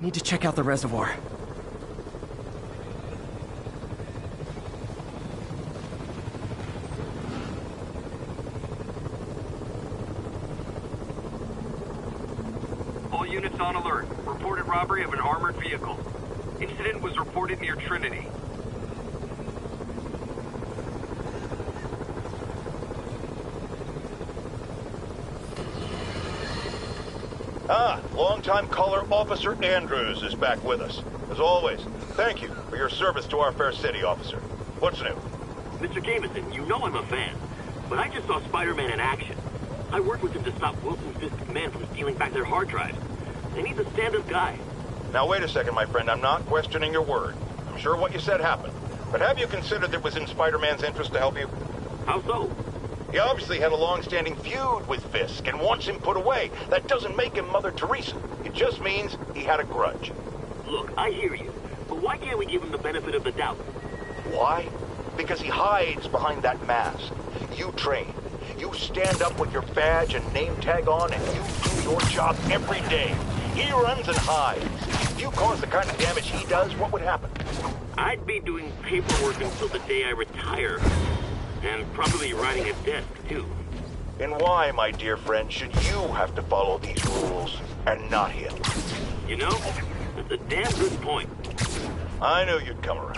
Need to check out the reservoir. All units on alert. Reported robbery of an armored vehicle. Incident was reported near Trinity. Longtime caller Officer Andrews is back with us. As always, thank you for your service to our fair city, officer. What's new? Mr. Jameson, you know I'm a fan, but I just saw Spider-Man in action. I worked with him to stop Wilson's Fist Command from stealing back their hard drives. They need a stand-up guy. Now wait a second, my friend. I'm not questioning your word. I'm sure what you said happened. But have you considered that it was in Spider-Man's interest to help you? How so? He obviously had a long-standing feud with Fisk and wants him put away. That doesn't make him Mother Teresa. It just means he had a grudge. Look, I hear you, but why can't we give him the benefit of the doubt? Why? Because he hides behind that mask. You train. You stand up with your badge and name tag on, and you do your job every day. He runs and hides. If you cause the kind of damage he does, what would happen? I'd be doing paperwork until the day I retire. And probably writing a desk, too. And why, my dear friend, should you have to follow these rules, and not him? You know, that's a damn good point. I knew you'd come around.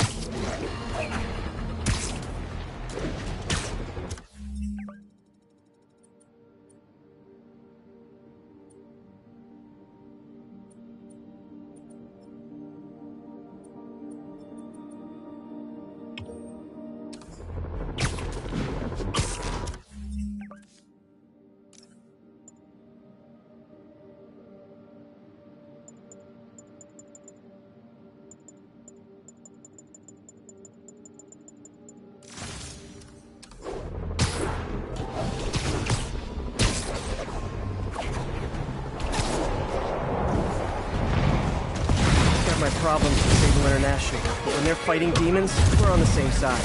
Problems with Sable International, but when they're fighting demons, we're on the same side.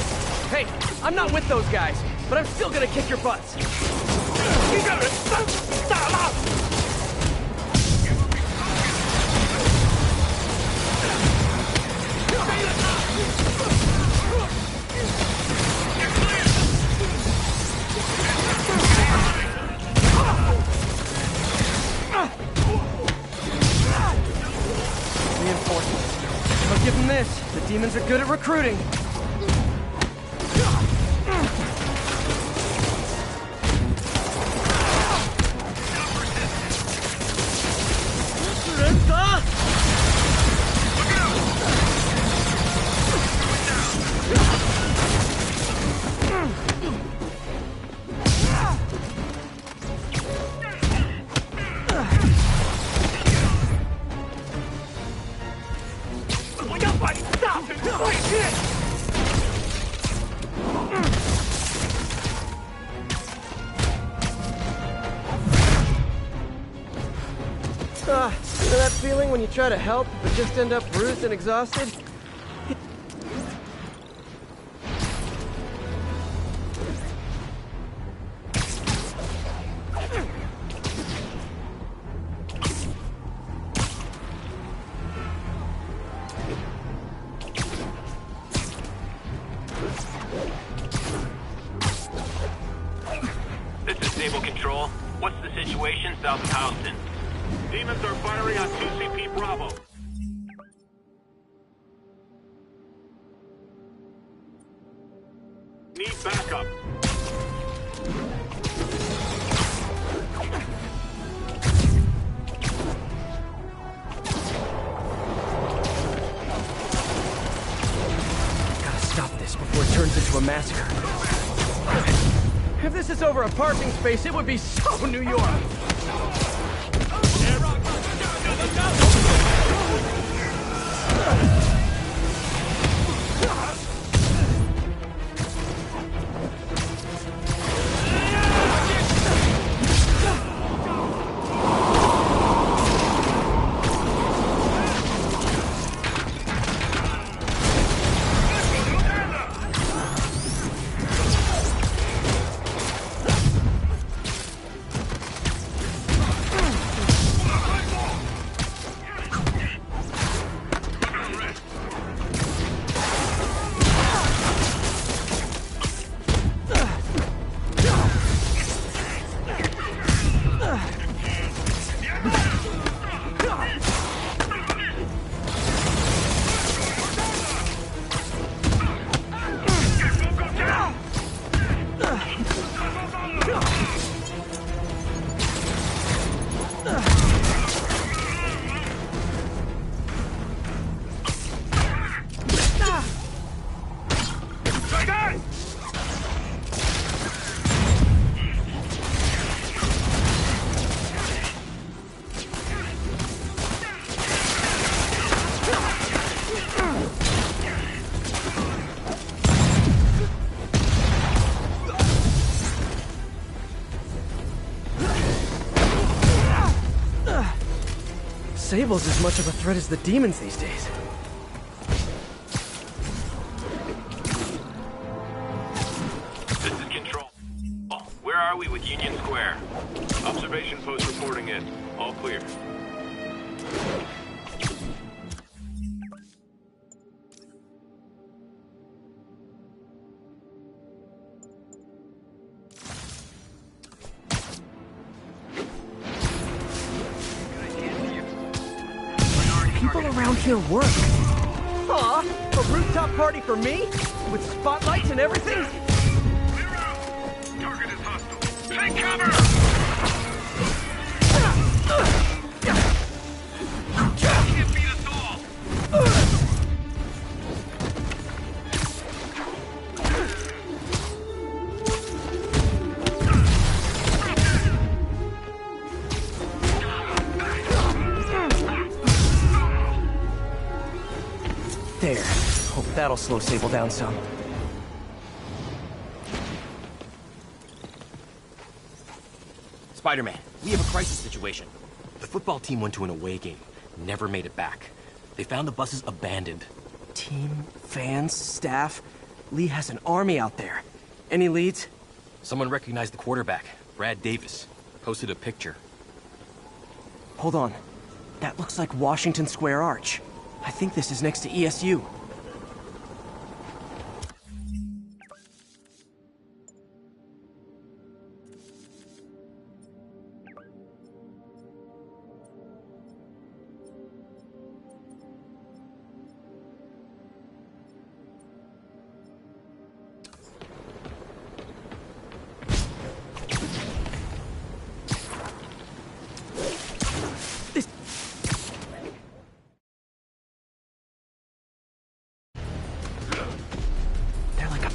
Hey, I'm not with those guys, but I'm still gonna kick your butts. I'll give them this. The demons are good at recruiting. You know that feeling when you try to help, but just end up bruised and exhausted? This is Stable Control. What's the situation south of Houston? Demons are firing on 2CP Bravo. Need backup. Gotta stop this before it turns into a massacre. If this is over a parking space, it would be so New York. Sable's as much of a threat as the demons these days. This is Control. Where are we with Union Square? Observation post reporting in. All clear. People around here work. Aw, a rooftop party for me? With spotlights and everything? Clear out! Target is hostile. Take cover! Can't beat us all! There. Hope that'll slow Sable down some. Spider-Man, we have a crisis situation. The football team went to an away game. Never made it back. They found the buses abandoned. Team, fans, staff. Lee has an army out there. Any leads? Someone recognized the quarterback, Brad Davis. Posted a picture. Hold on. That looks like Washington Square Arch. I think this is next to ESU.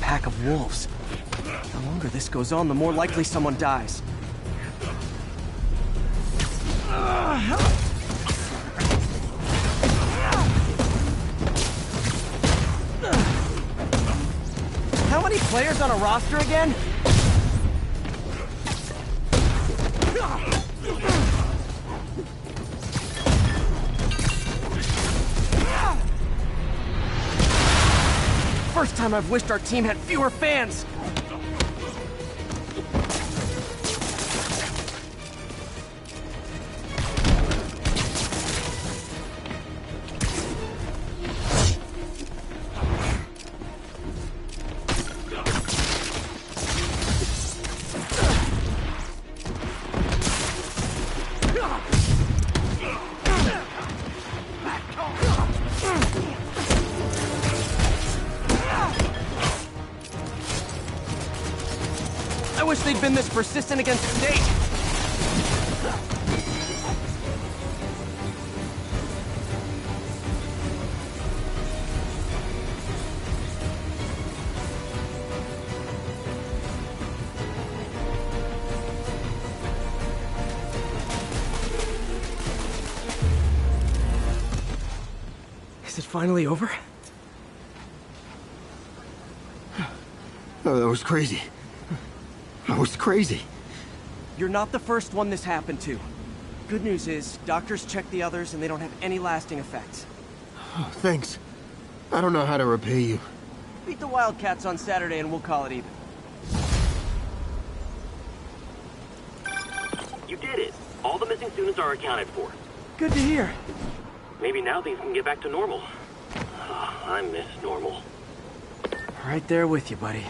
Pack of wolves. The longer this goes on, the more likely someone dies. How many players on a roster again? First time I've wished our team had fewer fans. I wish they'd been this persistent against State. Is it finally over? Oh, that was crazy. That was crazy. You're not the first one this happened to. Good news is, doctors checked the others and they don't have any lasting effects. Oh, thanks. I don't know how to repay you. Beat the Wildcats on Saturday and we'll call it even. You did it. All the missing students are accounted for. Good to hear. Maybe now things can get back to normal. I miss normal. Right there with you, buddy.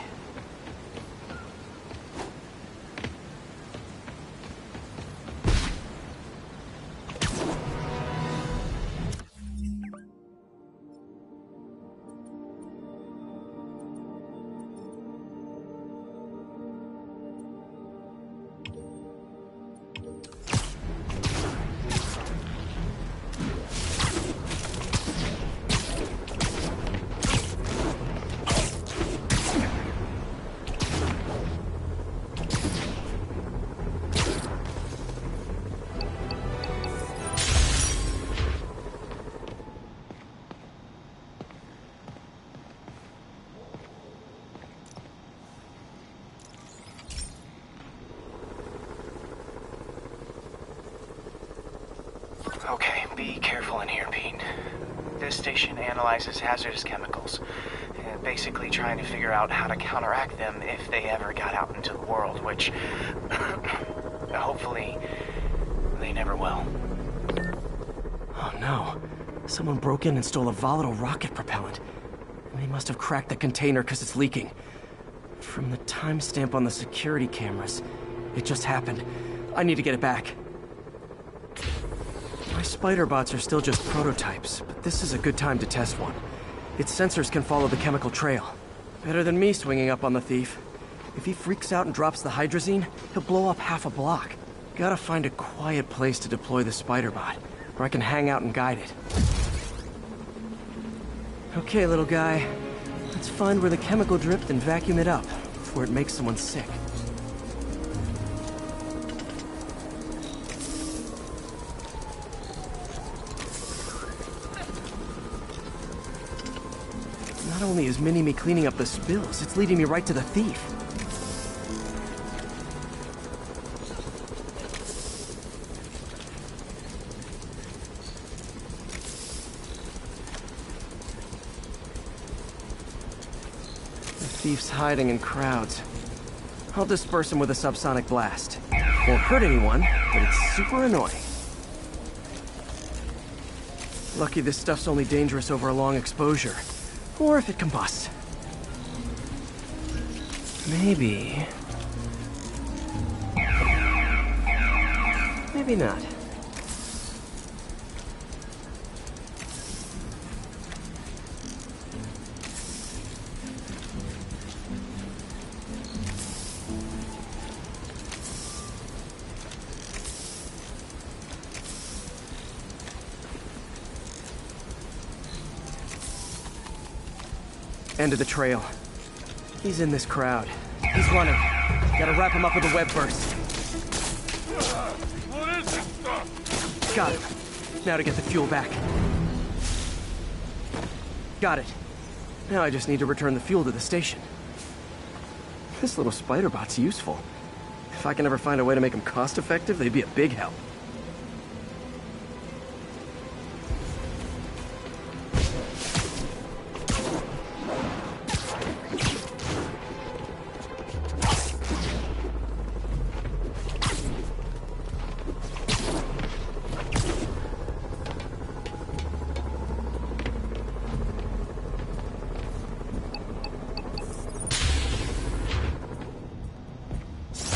Okay, be careful in here, Pete. This station analyzes hazardous chemicals, basically trying to figure out how to counteract them if they ever got out into the world, which hopefully they never will. Oh no. Someone broke in and stole a volatile rocket propellant. And they must have cracked the container because it's leaking. From the timestamp on the security cameras, it just happened. I need to get it back. My spider bots are still just prototypes, but this is a good time to test one. Its sensors can follow the chemical trail. Better than me swinging up on the thief. If he freaks out and drops the hydrazine, he'll blow up half a block. Gotta find a quiet place to deploy the spider bot, where I can hang out and guide it. Okay, little guy. Let's find where the chemical dripped and vacuum it up before it makes someone sick. Not only is Mini-Me cleaning up the spills, it's leading me right to the thief. The thief's hiding in crowds. I'll disperse him with a subsonic blast. Won't hurt anyone, but it's super annoying. Lucky this stuff's only dangerous over a long exposure. Or if it combusts. Maybe... maybe not. End of the trail. He's in this crowd. He's running. Gotta wrap him up with a web burst. What is this stuff? Got him. Now to get the fuel back. Got it. Now I just need to return the fuel to the station. This little spider bot's useful. If I can ever find a way to make them cost-effective, they'd be a big help.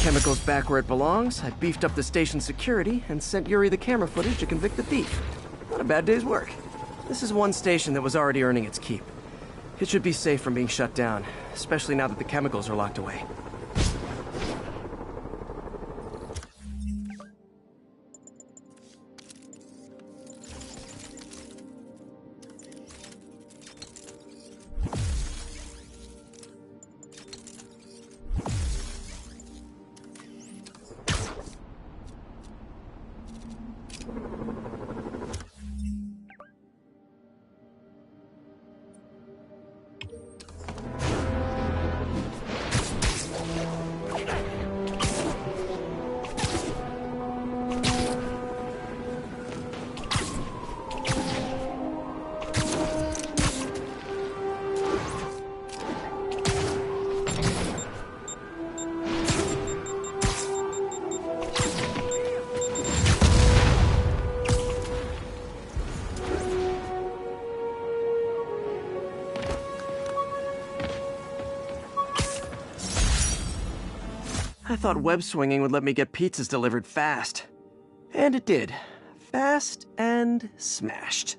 Chemicals back where it belongs, I beefed up the station security and sent Yuri the camera footage to convict the thief. Not a bad day's work. This is one station that was already earning its keep. It should be safe from being shut down, especially now that the chemicals are locked away. I thought web swinging would let me get pizzas delivered fast. And it did. Fast and smashed.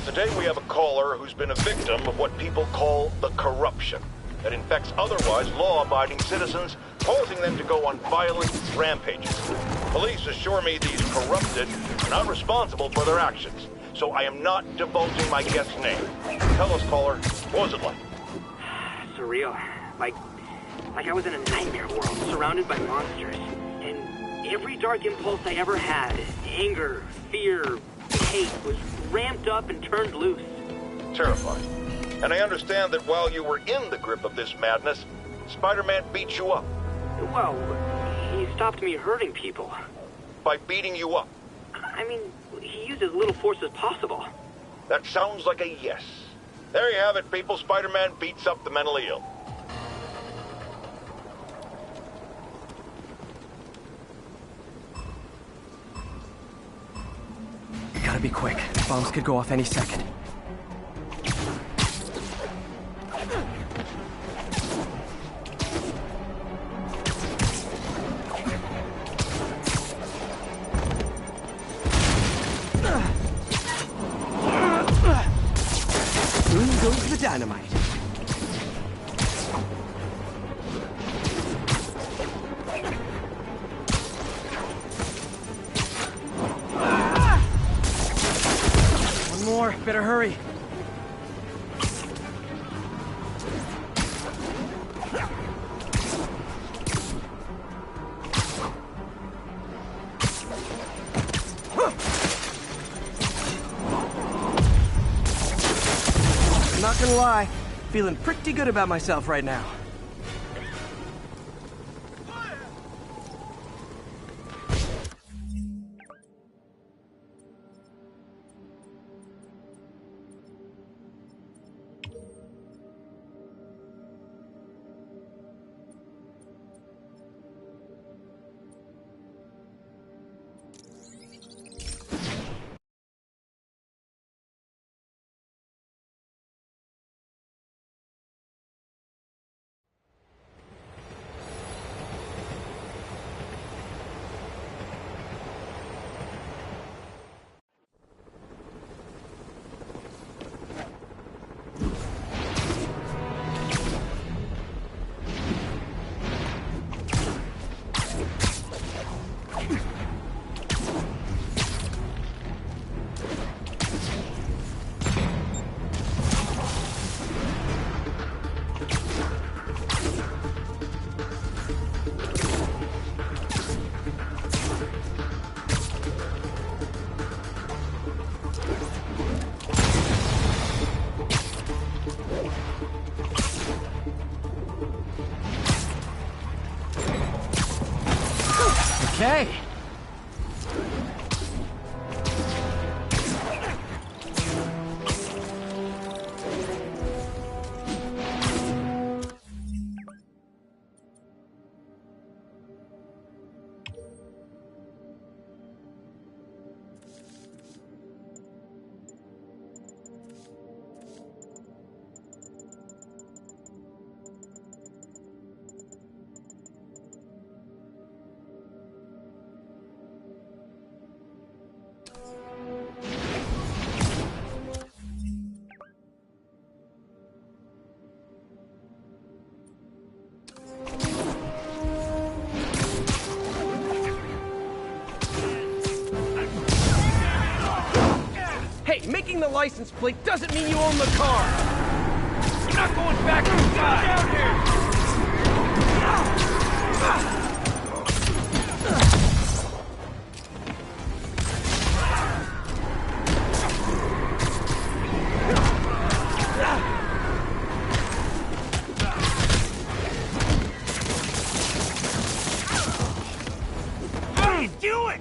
Today we have a caller who's been a victim of what people call the corruption that infects otherwise law-abiding citizens, causing them to go on violent rampages. Police assure me these corrupted are not responsible for their actions, so I am not divulging my guest's name. Tell us, caller, what was it like? Surreal. Like I was in a nightmare world, surrounded by monsters. And every dark impulse I ever had, anger, fear, hate, was ramped up and turned loose. Terrifying. And I understand that while you were in the grip of this madness, Spider-Man beat you up. Well, he stopped me hurting people. By beating you up? I mean, he used as little force as possible. That sounds like a yes. There you have it, people. Spider-Man beats up the mentally ill. Gotta be quick. Bombs could go off any second. Boom goes the dynamite. One more. Better hurry. Not gonna lie, feeling pretty good about myself right now. Okay. Hey, making the license plate doesn't mean you own the car! You're not going back inside! Down here! What are you doing?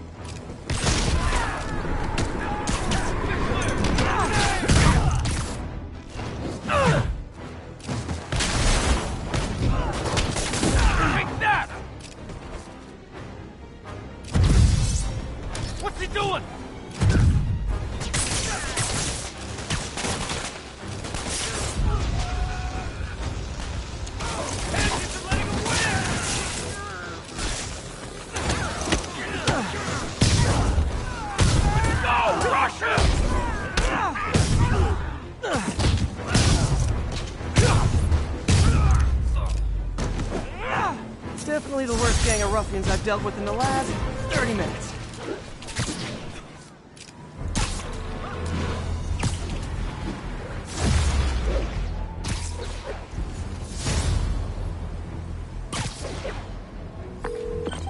Definitely the worst gang of ruffians I've dealt with in the last 30 minutes.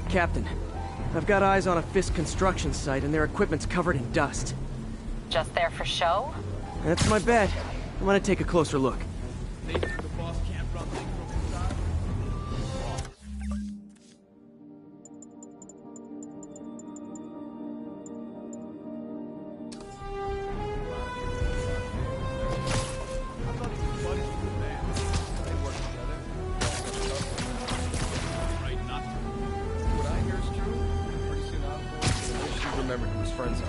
Captain, I've got eyes on a Fisk construction site and their equipment's covered in dust. Just there for show? That's my bet. I'm gonna take a closer look. Remembered who his friends are.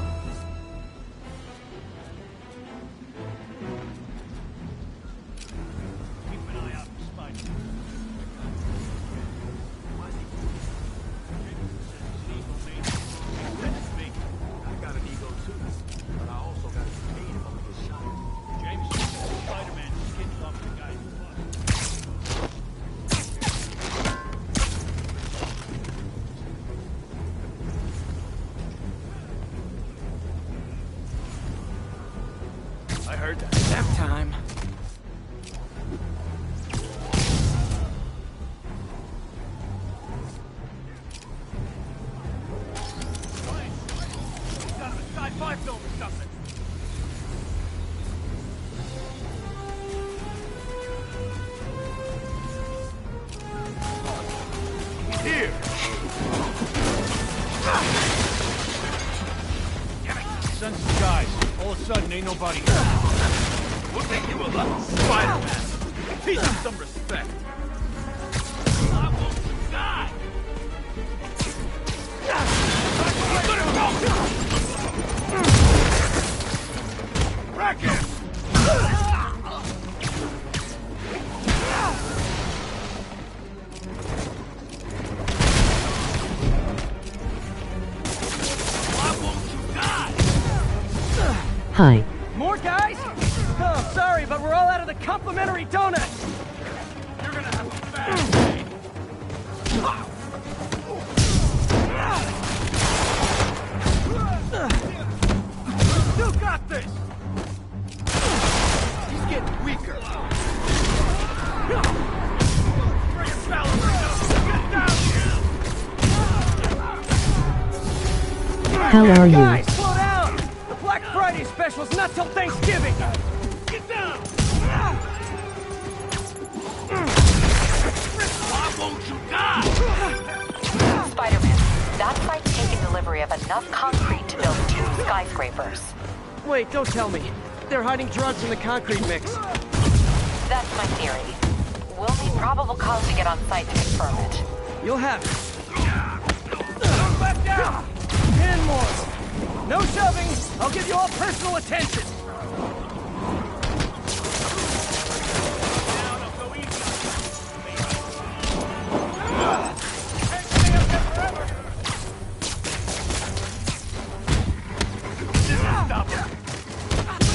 Keep an eye out for Spiderman. I got an ego too, but I also got to pay him on his shot. James, Spider-Man skins off the guy's I heard that. Nap time. sci-fi film or something. Here! Send some guys. All of a sudden, ain't nobody. We'll make you a lucky Spider-Man. Teach him some respect. I won't die. Rack him! Hi. More guys? Oh, sorry, but we're all out of the complimentary donuts. You're gonna have a bad day. You got this! He's getting weaker. Bring it, ballerina! Get down here! How are you? Guys, slow down! The Black Friday special's not till Thanksgiving! Get down! Why won't you die? Spider-Man, that site's taken delivery of enough concrete to build 2 skyscrapers. Wait, don't tell me. They're hiding drugs in the concrete mix. That's my theory. We'll need probable cause to get on site to confirm it. You'll have it. Don't let down! 10 more. No shoving. I'll give you all personal attention.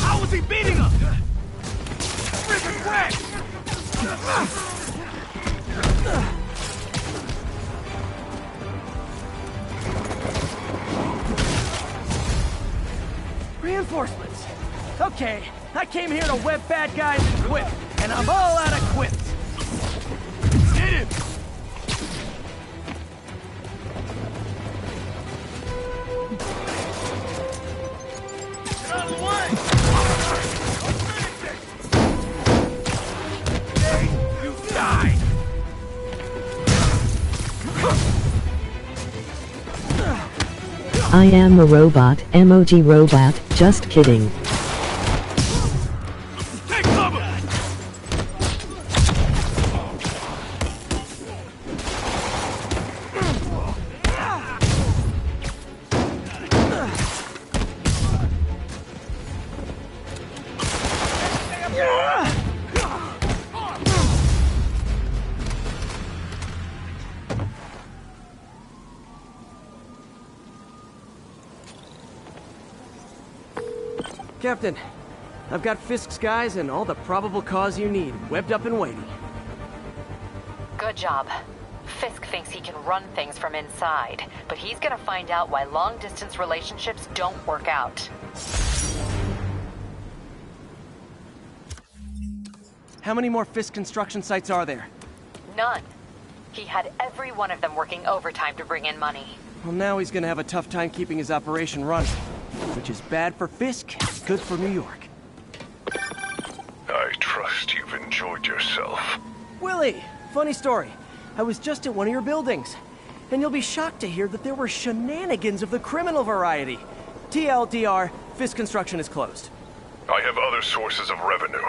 How was he beating us? Freaking wreck! Reinforcements. Okay, I came here to web bad guys and quit, and I'm all out of quips. Hit him! Get out of the way! Hey, you die! I am a robot, emoji robot, just kidding. Take cover! Captain, I've got Fisk's guys and all the probable cause you need, webbed up and waiting. Good job. Fisk thinks he can run things from inside, but he's gonna find out why long-distance relationships don't work out. How many more Fisk construction sites are there? None. He had every one of them working overtime to bring in money. Well, now he's gonna have a tough time keeping his operation running. Which is bad for Fisk, good for New York. I trust you've enjoyed yourself. Willie, funny story. I was just at one of your buildings. And you'll be shocked to hear that there were shenanigans of the criminal variety. TLDR, Fisk Construction is closed. I have other sources of revenue,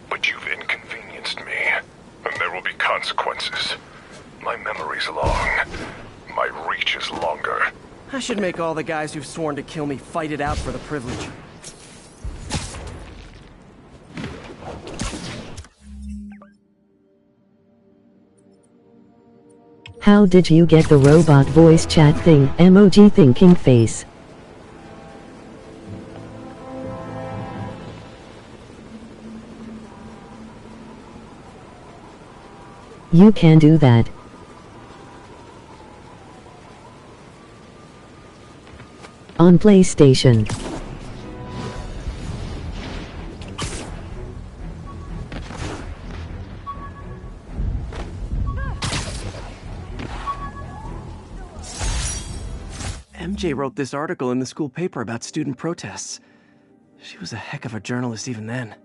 but you've inconvenienced me, and there will be consequences. My memory's long. My reach is longer. I should make all the guys who've sworn to kill me fight it out for the privilege. How did you get the robot voice chat thing? Emoji thinking face. You can do that. On PlayStation. MJ wrote this article in the school paper about student protests. She was a heck of a journalist even then.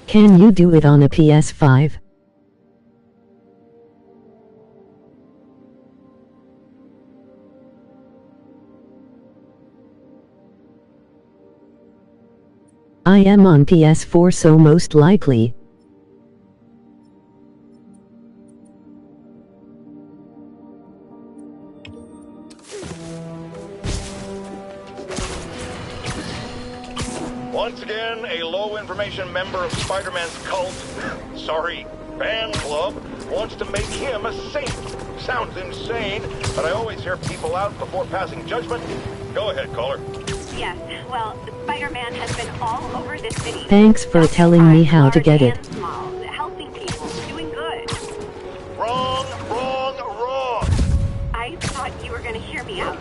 Can you do it on a PS5? I am on PS4, so most likely. Once again, a low-information member of Spider-Man's cult, sorry, fan club, wants to make him a saint. Sounds insane, but I always hear people out before passing judgment. Go ahead, caller. Yes, well, Spider-Man has been all over this city. Thanks for telling me how to get it. Small, helping people, doing good. Wrong, wrong, wrong. I thought you were going to hear me out.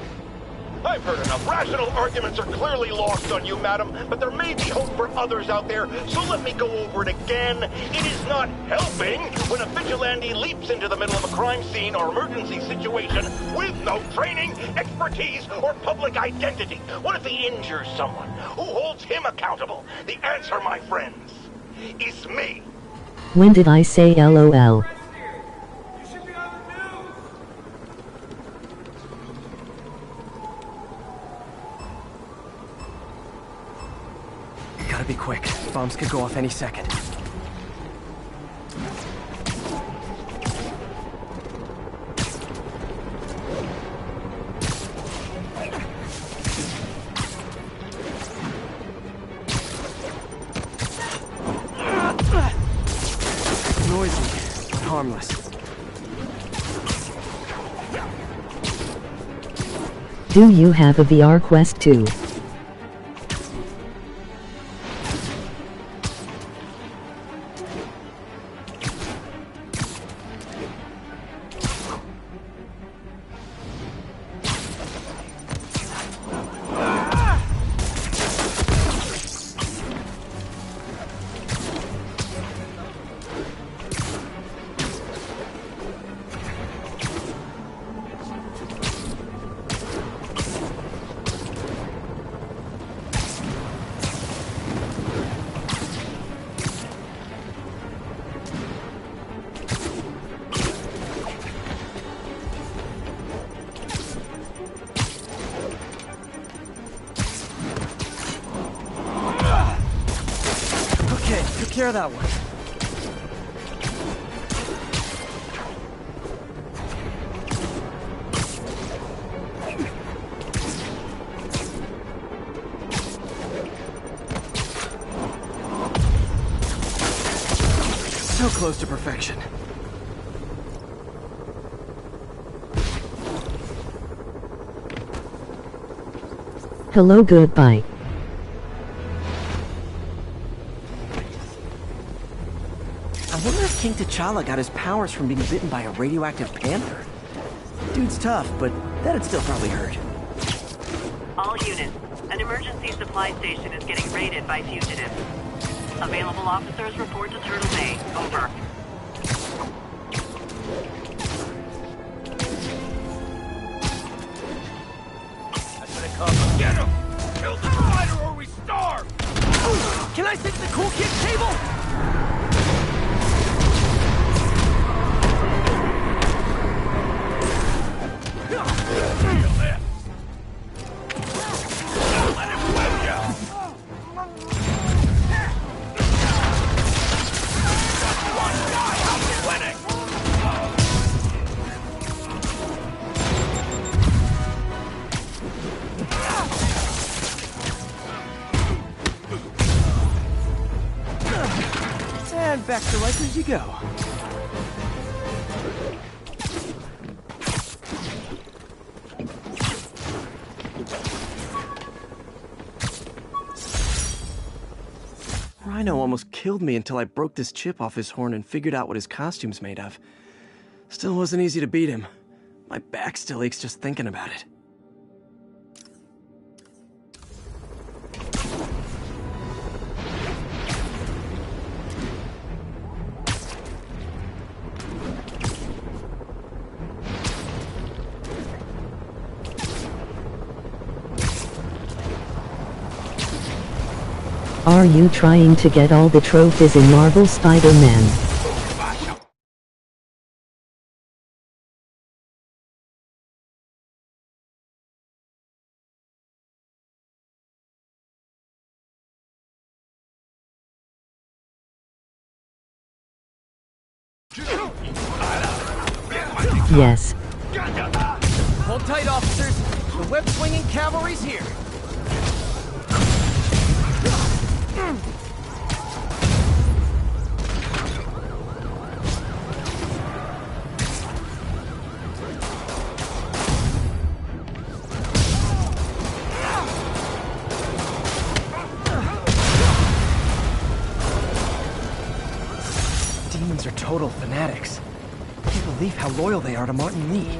I've heard enough. Rational arguments are clearly lost on you, madam, but there may be hope for others out there, so let me go over it again. It is not helping when a vigilante leaps into the middle of a crime scene or emergency situation with no training, expertise, or public identity. What if he injures someone? Who holds him accountable? The answer, my friends, is me. When did I say LOL? Gotta be quick. Bombs could go off any second. Noisy, but harmless. Do you have a VR Quest 2? Took care of that one. So close to perfection. Hello, goodbye. I wonder if King T'Challa got his powers from being bitten by a radioactive panther. Dude's tough, but that'd still probably hurt. All units, an emergency supply station is getting raided by fugitives. Available officers report to Turtle Bay. Over. That's gonna come. Get him! Kill the spider or we starve! Can I sit at the cool kid table? And back to life as you go. Rhino almost killed me until I broke this chip off his horn and figured out what his costume's made of. Still wasn't easy to beat him. My back still aches just thinking about it. Are you trying to get all the trophies in Marvel Spider-Man? Yes. Hold tight, officers. The web-swinging cavalry's here. Demons are total fanatics. I can't believe how loyal they are to Martin Lee.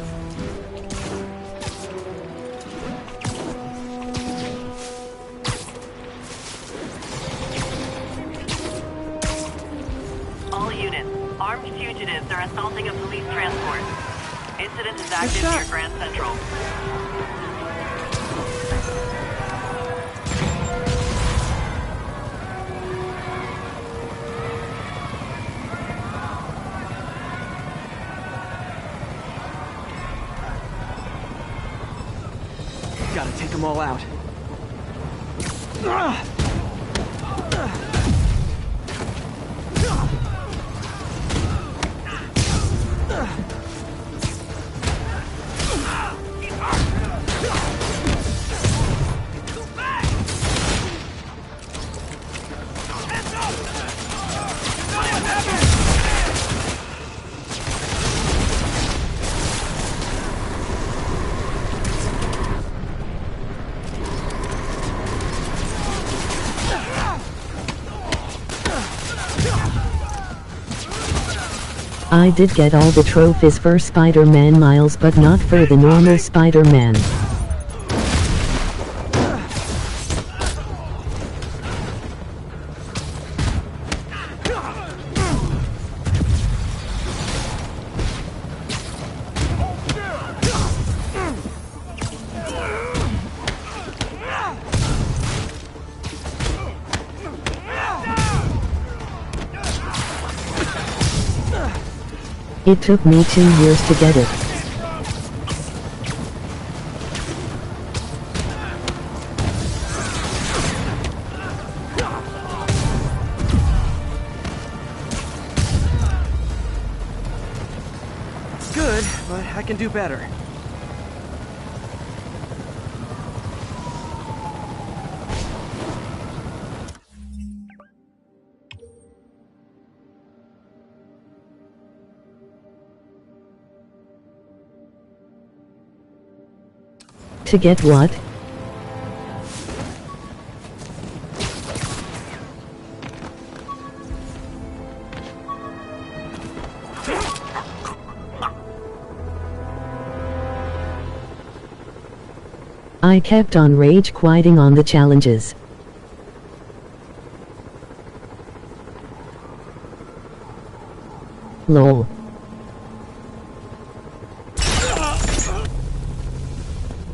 All units, armed fugitives are assaulting a police transport. Incident is active near Grand Central. Gotta take them all out. I did get all the trophies for Spider-Man Miles, but not for the normal Spider-Man. It took me 2 years to get it. It's good, but I can do better. To get what? I kept on rage quitting on the challenges. Lol.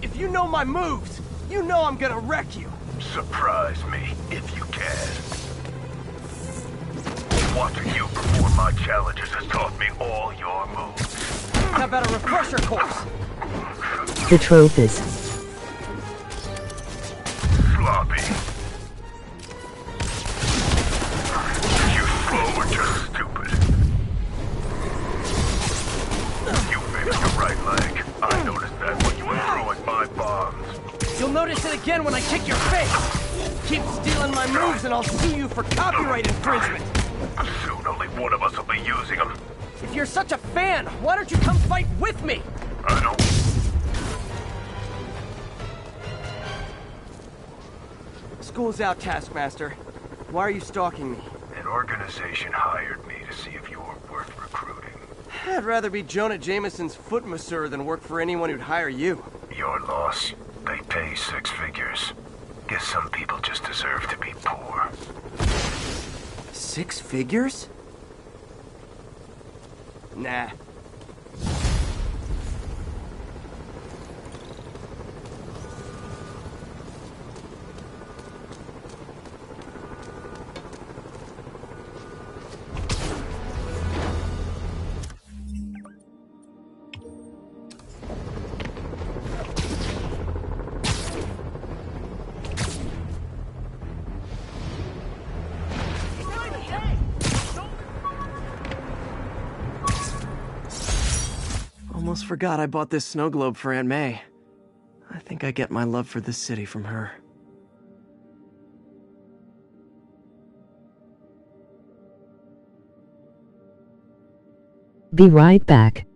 If you know my moves, you know I'm gonna wreck you. Surprise me, if you can. Watching you perform my challenges has taught me all your moves. How about a refresher course? The trophies. Sloppy. You slow and just stupid. You favored your right leg. I noticed that when you were throwing my bombs. You'll notice it again when I kick your face. Keep stealing my moves and I'll sue you for copyright infringement. Soon only one of us will be using them. If you're such a fan, why don't you come fight with me? I don't... School's out, Taskmaster. Why are you stalking me? An organization hired me to see if you were worth recruiting. I'd rather be Jonah Jameson's foot masseur than work for anyone who'd hire you. Your loss. They pay 6 figures. Guess some people just deserve to be poor. 6 figures? Nah. Almost forgot I bought this snow globe for Aunt May. I think I get my love for this city from her. Be right back.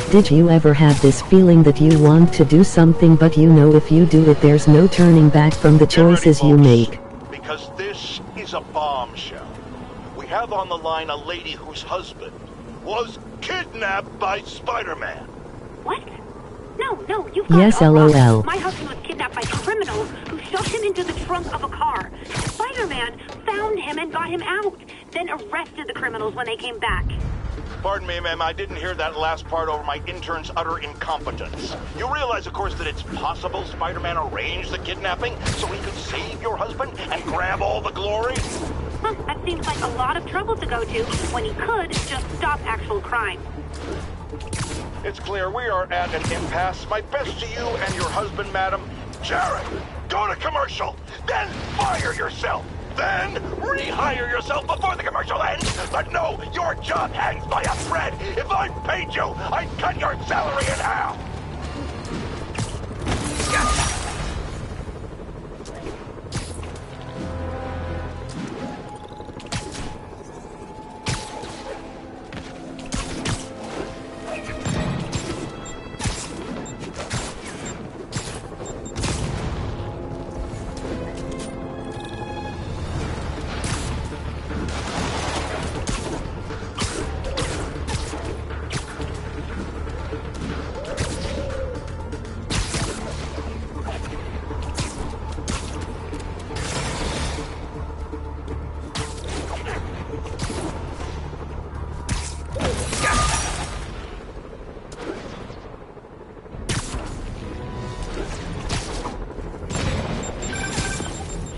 Did you ever have this feeling that you want to do something but you know if you do it there's no turning back from the choices you make? Because this is a bombshell. We have on the line a lady whose husband was kidnapped by Spider-Man. What? No, you've got Yes, it all LOL. wrong. My husband was kidnapped by criminals who shoved him into the trunk of a car. Spider-Man found him and got him out, then arrested the criminals when they came back. Pardon me, ma'am, I didn't hear that last part over my intern's utter incompetence. You realize, of course, that it's possible Spider-Man arranged the kidnapping so he could save your husband and grab all the glory? Huh, that seems like a lot of trouble to go to when he could just stop actual crime. It's clear we are at an impasse. My best to you and your husband, madam. Jared, go to commercial, then fire yourself! Then rehire yourself before the commercial ends. But no, your job hangs by a thread. If I paid you, I'd cut your salary in half.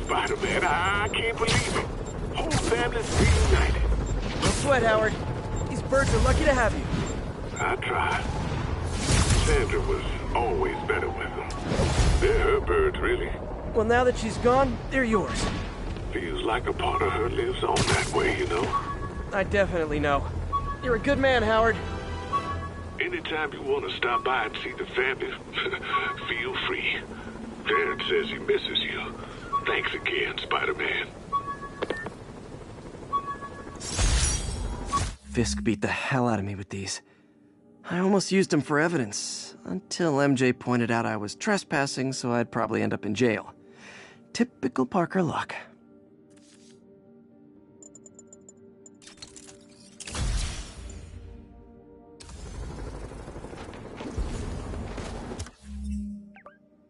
Spider-Man, I can't believe it. Whole family's reunited. No sweat, Howard. These birds are lucky to have you. I tried. Sandra was always better with them. They're her birds, really. Well, now that she's gone, they're yours. Feels like a part of her lives on that way, you know? I definitely know. You're a good man, Howard. Anytime you want to stop by and see the family, feel free. Terrence says he misses you. Thanks again, Spider-Man. Fisk beat the hell out of me with these. I almost used them for evidence, until MJ pointed out I was trespassing, so I'd probably end up in jail. Typical Parker luck.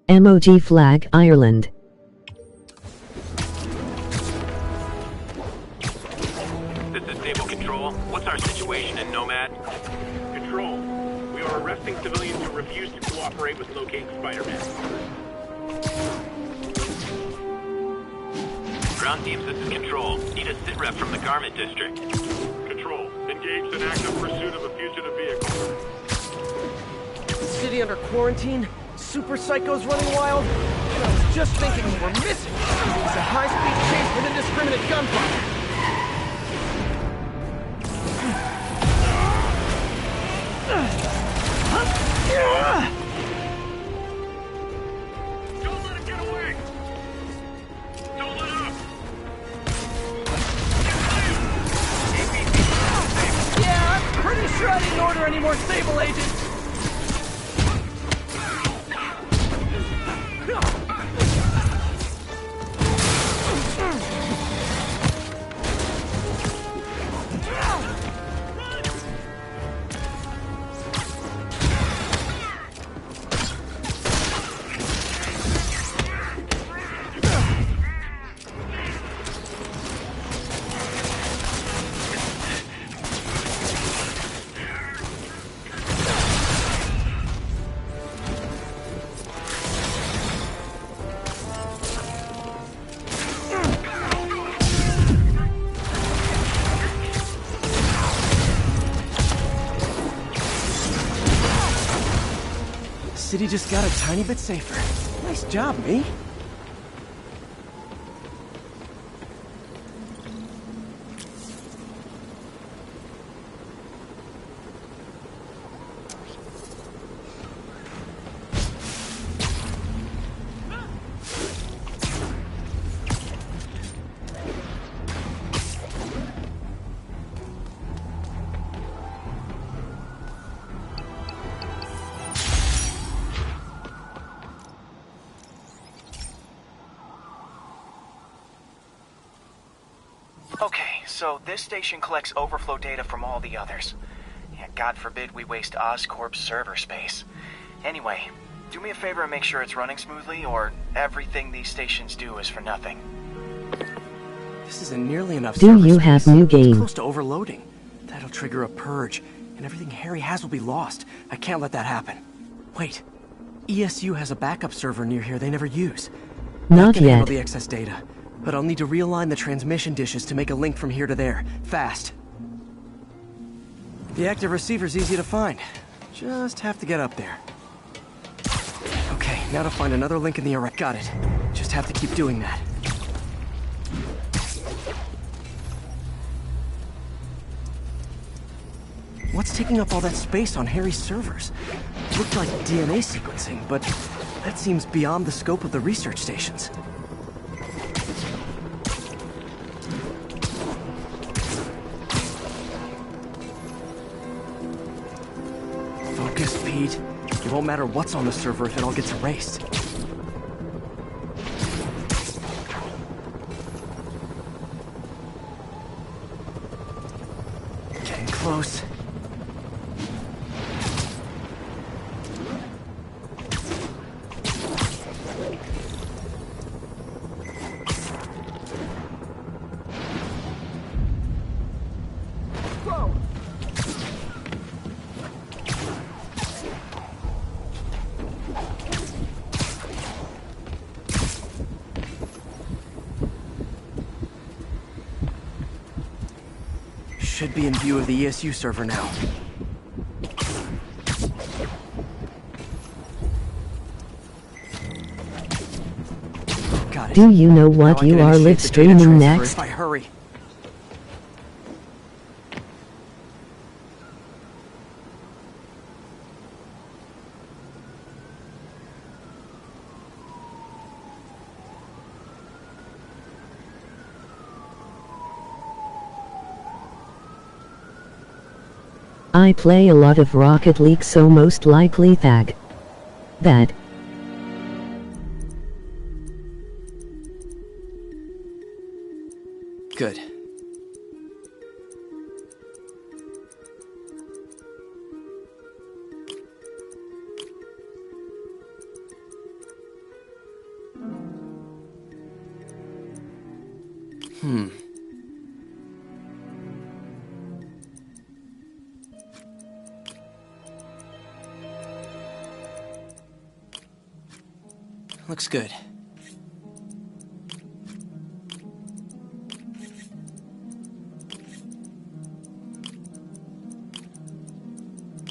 MOG flag Ireland. This is Stable Control. What's our situation in Nomad? Control, we are arresting civilians who refuse to cooperate with locating Spider-Man. Ground teams, this is Control. Need a sit rep from the Garment District. Control, engaged in active pursuit of a fugitive vehicle. City under quarantine? Super psychos running wild? And I was just thinking we were missing. It's a high-speed chase with indiscriminate gunfire. Don't let him get away! Don't let up! Yeah, I'm pretty sure I didn't order any more Sable agents. City just got a tiny bit safer. Nice job, me. Okay, so this station collects overflow data from all the others. Yeah, God forbid we waste Oscorp's server space. Anyway, do me a favor and make sure it's running smoothly, or everything these stations do is for nothing. This isn't nearly enough. Do you have new game? It's close to overloading. That'll trigger a purge, and everything Harry has will be lost. I can't let that happen. Wait. ESU has a backup server near here they never use. Not I can handle yet. the excess data, but I'll need to realign the transmission dishes to make a link from here to there, fast. The active receiver's easy to find. Just have to get up there. Okay, now to find another link in the array. Got it. Just have to keep doing that. What's taking up all that space on Harry's servers? Looked like DNA sequencing, but that seems beyond the scope of the research stations. Focus, Pete. It won't matter what's on the server if it all gets erased. Getting close. Should be in view of the ESU server now. Got it. Do you know what you are live streaming next? If I hurry. I play a lot of Rocket League, so most likely that. Good. Looks good.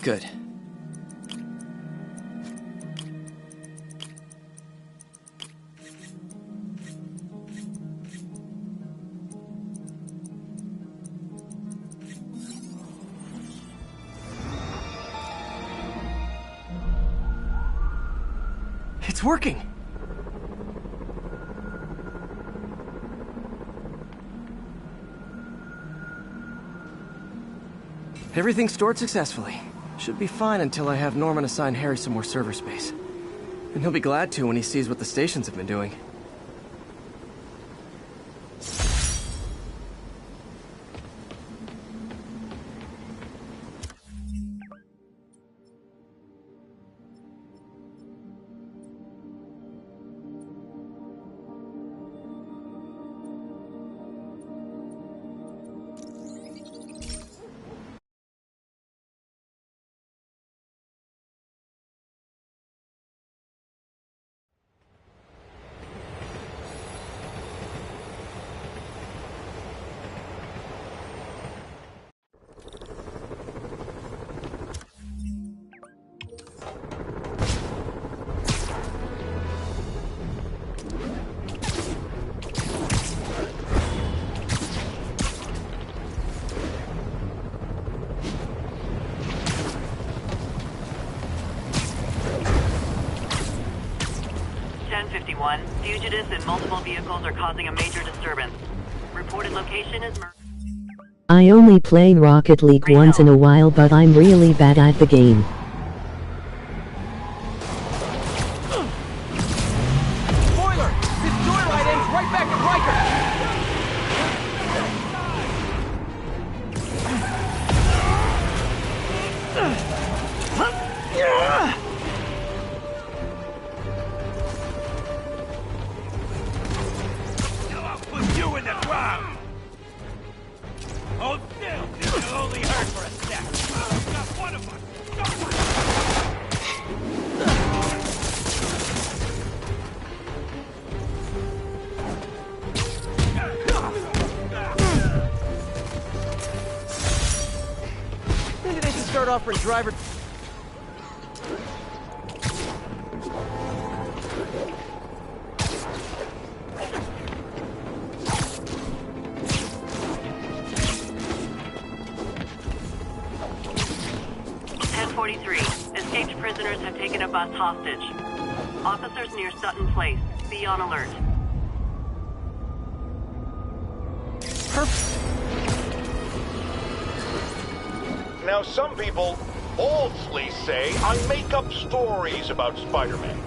Good. It's working! Everything stored successfully. Should be fine until I have Norman assign Harry some more server space. And he'll be glad to when he sees what the stations have been doing. Fugitives in multiple vehicles are causing a major disturbance. Reported location is... I only play Rocket League once in a while, but I'm really bad at the game. Spoiler! This joyride ends right back at Riker! You in the ground! Hold still! This'll only hurt for a sec. Not one of us! Maybe they should start offering driver... prisoners have taken a bus hostage. Officers near Sutton Place. Be on alert. Perfect. Now, some people falsely say I make up stories about Spider-Man.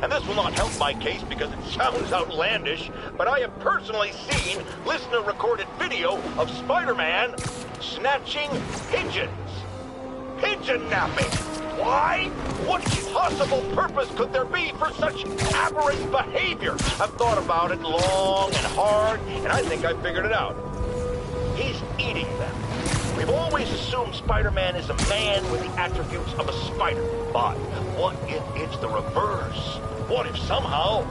And this will not help my case because it sounds outlandish, but I have personally seen listener-recorded video of Spider-Man snatching pigeons. Pigeon napping. Why? What possible purpose could there be for such aberrant behavior? I've thought about it long and hard, and I think I figured it out. He's eating them. We've always assumed Spider-Man is a man with the attributes of a spider. But what if it's the reverse? What if somehow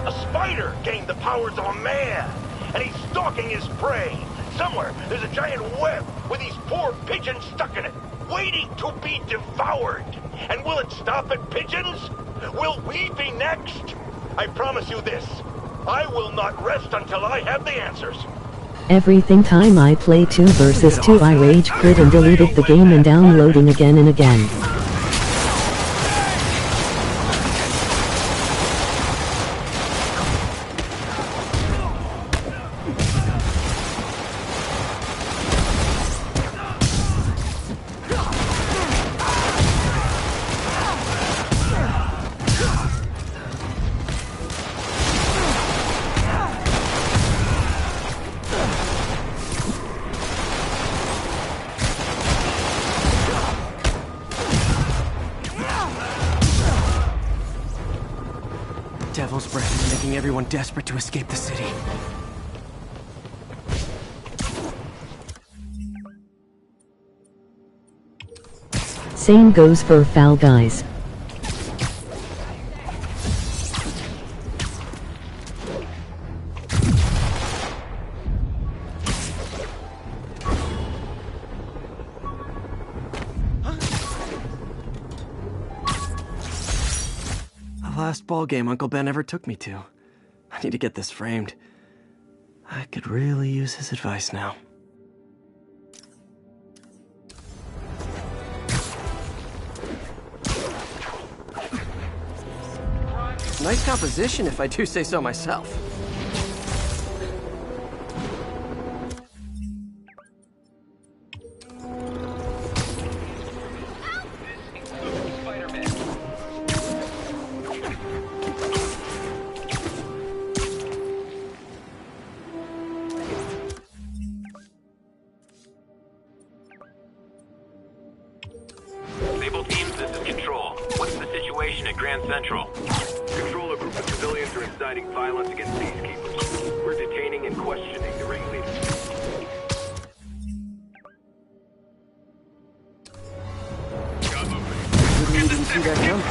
a spider gained the powers of a man and he's stalking his prey? Somewhere there's a giant web with these poor pigeons stuck in it, waiting to be devoured. And will it stop at pigeons? Will we be next? I promise you this. I will not rest until I have the answers. Everything time I play 2 versus 2 I rage quit and deleted the game and downloading again and again. Devil's Breath is making everyone desperate to escape the city. Same goes for Fall Guys. Last ball game Uncle Ben ever took me to. I need to get this framed. I could really use his advice now. Nice composition, if I do say so myself. Central. Control, a group of civilians are inciting violence against peacekeepers. We're detaining and questioning the ringleaders. Didn't see that coming.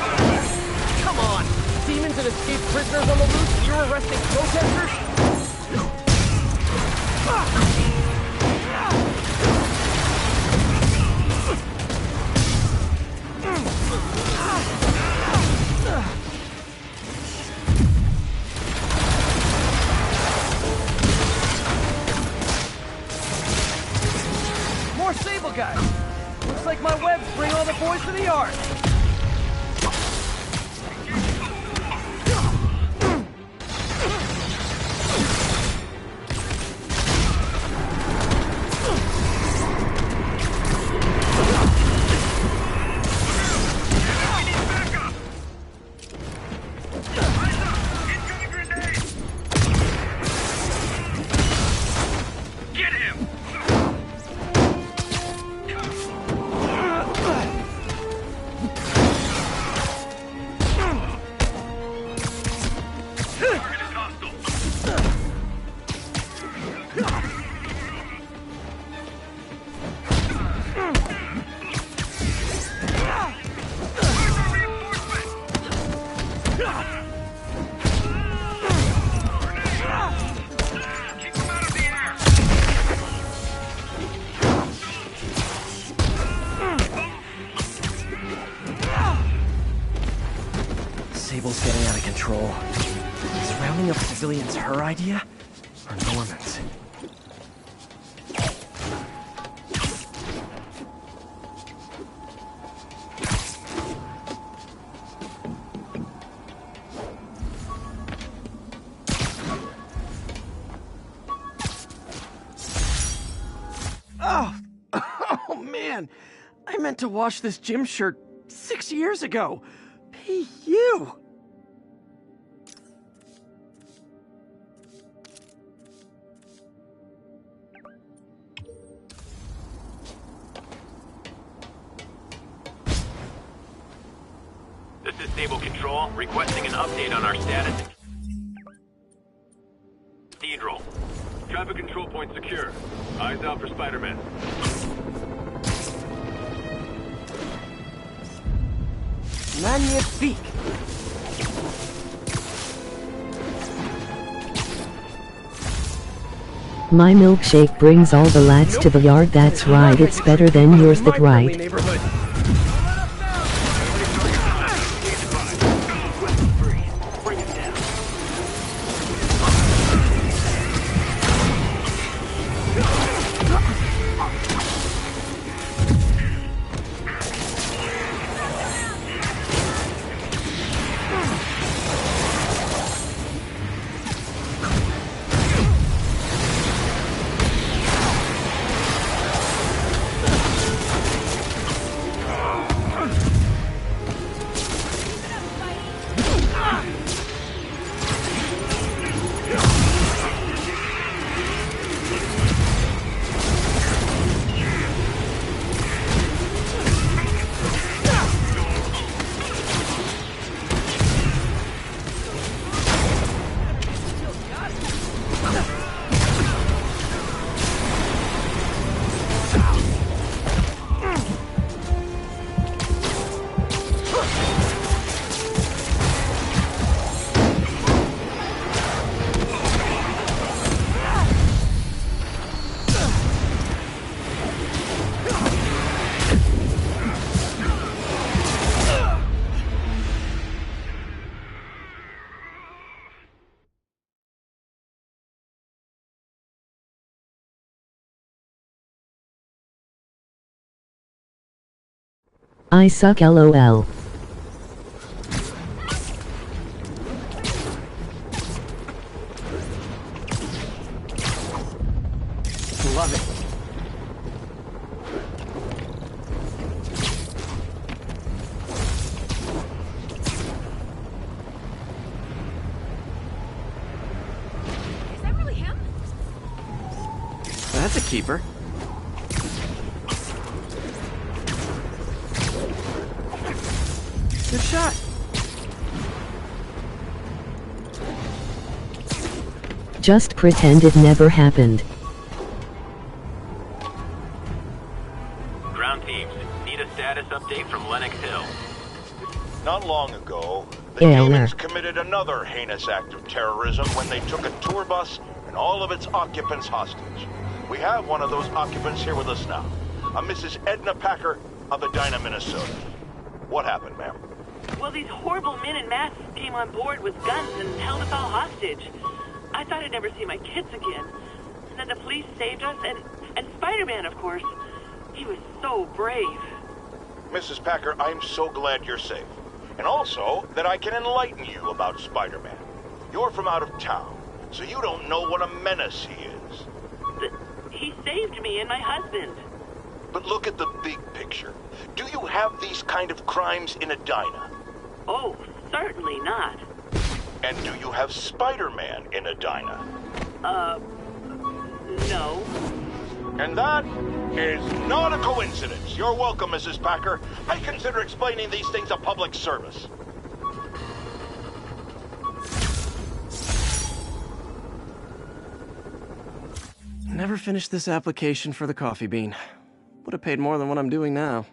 Come on! Demons and escaped prisoners on the loose, you're arresting protesters? More Sable guys! Looks like my webs bring all the boys to the yard! Sable's getting out of control. Is rounding up civilians her idea? Or Norman's? Oh, oh man. I meant to wash this gym shirt 6 years ago. P.U. This is Stable Control, requesting an update on our status. Cathedral. Traffic control point secure. Eyes out for Spider-Man. Magnifique. My milkshake brings all the lads to the yard. That's right, it's better than yours, that right. I suck, LOL. Love it. Is that really him? That's a keeper. Good shot. Just pretend it never happened. Ground teams, need a status update from Lenox Hill. Not long ago, the demons committed another heinous act of terrorism when they took a tour bus and all of its occupants hostage. We have one of those occupants here with us now, a Mrs. Edna Packer of Edina, Minnesota. What happened, ma'am? Well, these horrible men in masks came on board with guns and held us all hostage. I thought I'd never see my kids again. And then the police saved us, and Spider-Man, of course. He was so brave. Mrs. Packer, I'm so glad you're safe. And also that I can enlighten you about Spider-Man. You're from out of town, so you don't know what a menace he is. He saved me and my husband. But look at the big picture. Do you have these kind of crimes in Edina? Oh, certainly not. And do you have Spider-Man in Edina? No. And that is not a coincidence. You're welcome, Mrs. Packer. I consider explaining these things a public service. Never finished this application for the coffee bean. Would have paid more than what I'm doing now.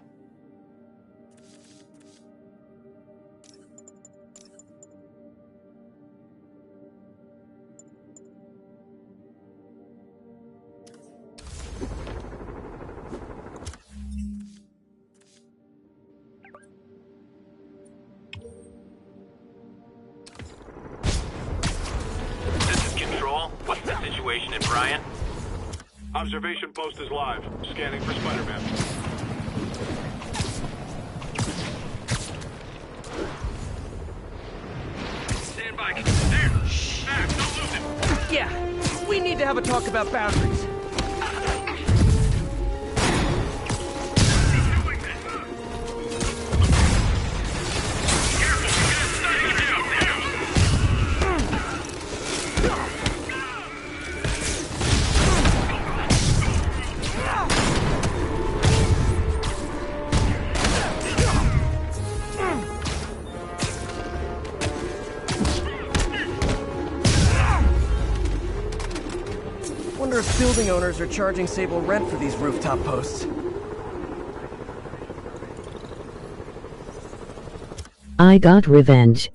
This is Control. What's the situation in Bryan? Observation post is live. Scanning for Spider-Man. Stand by. There! Shh! Back! Don't lose him! Yeah, we need to have a talk about boundaries. building owners are charging Sable rent for these rooftop posts. I got revenge.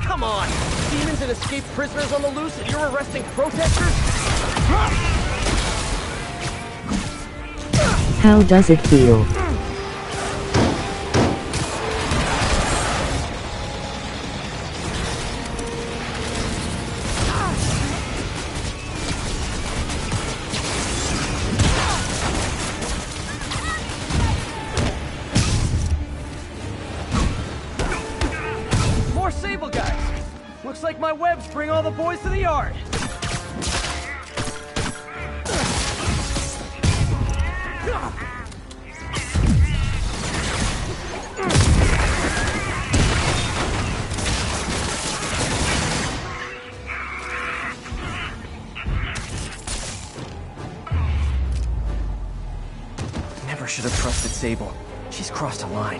Come on! Demons and escaped prisoners on the loose, and you're arresting protesters? How does it feel? More Sable guys! Looks like my webs bring all the boys to the yard. Never should have trusted Sable. She's crossed a line.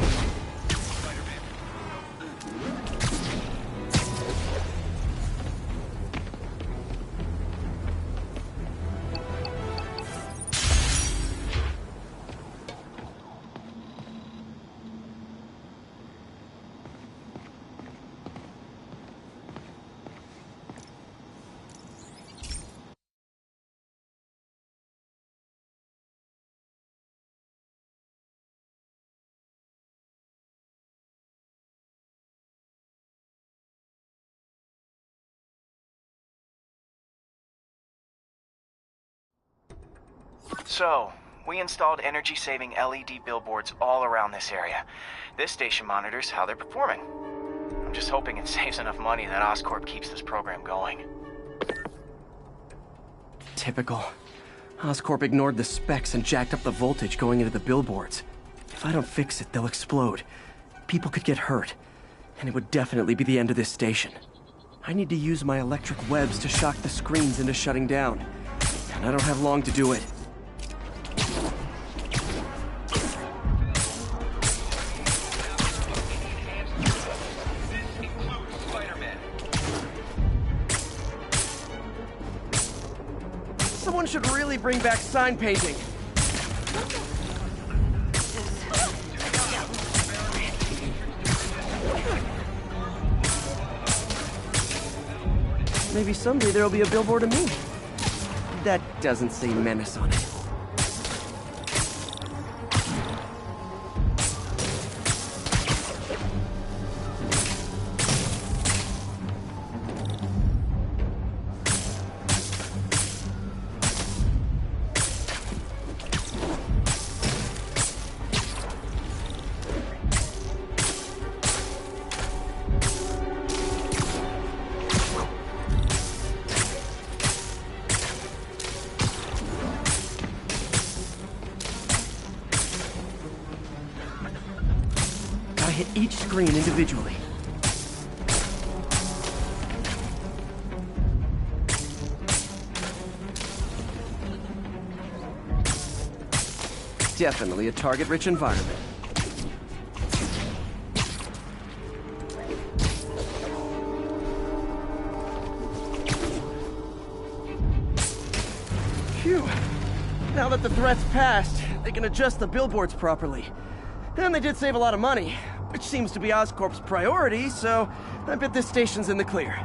So, we installed energy-saving LED billboards all around this area. This station monitors how they're performing. I'm just hoping it saves enough money that Oscorp keeps this program going. Typical. Oscorp ignored the specs and jacked up the voltage going into the billboards. If I don't fix it, they'll explode. People could get hurt. And it would definitely be the end of this station. I need to use my electric webs to shock the screens into shutting down. And I don't have long to do it. Someone should really bring back sign painting. Maybe someday there'll be a billboard of me. That doesn't say menace on it. Hit each screen individually. Definitely a target-rich environment. Phew. Now that the threat's passed, they can adjust the billboards properly. And they did save a lot of money, which seems to be Oscorp's priority, so I bet this station's in the clear.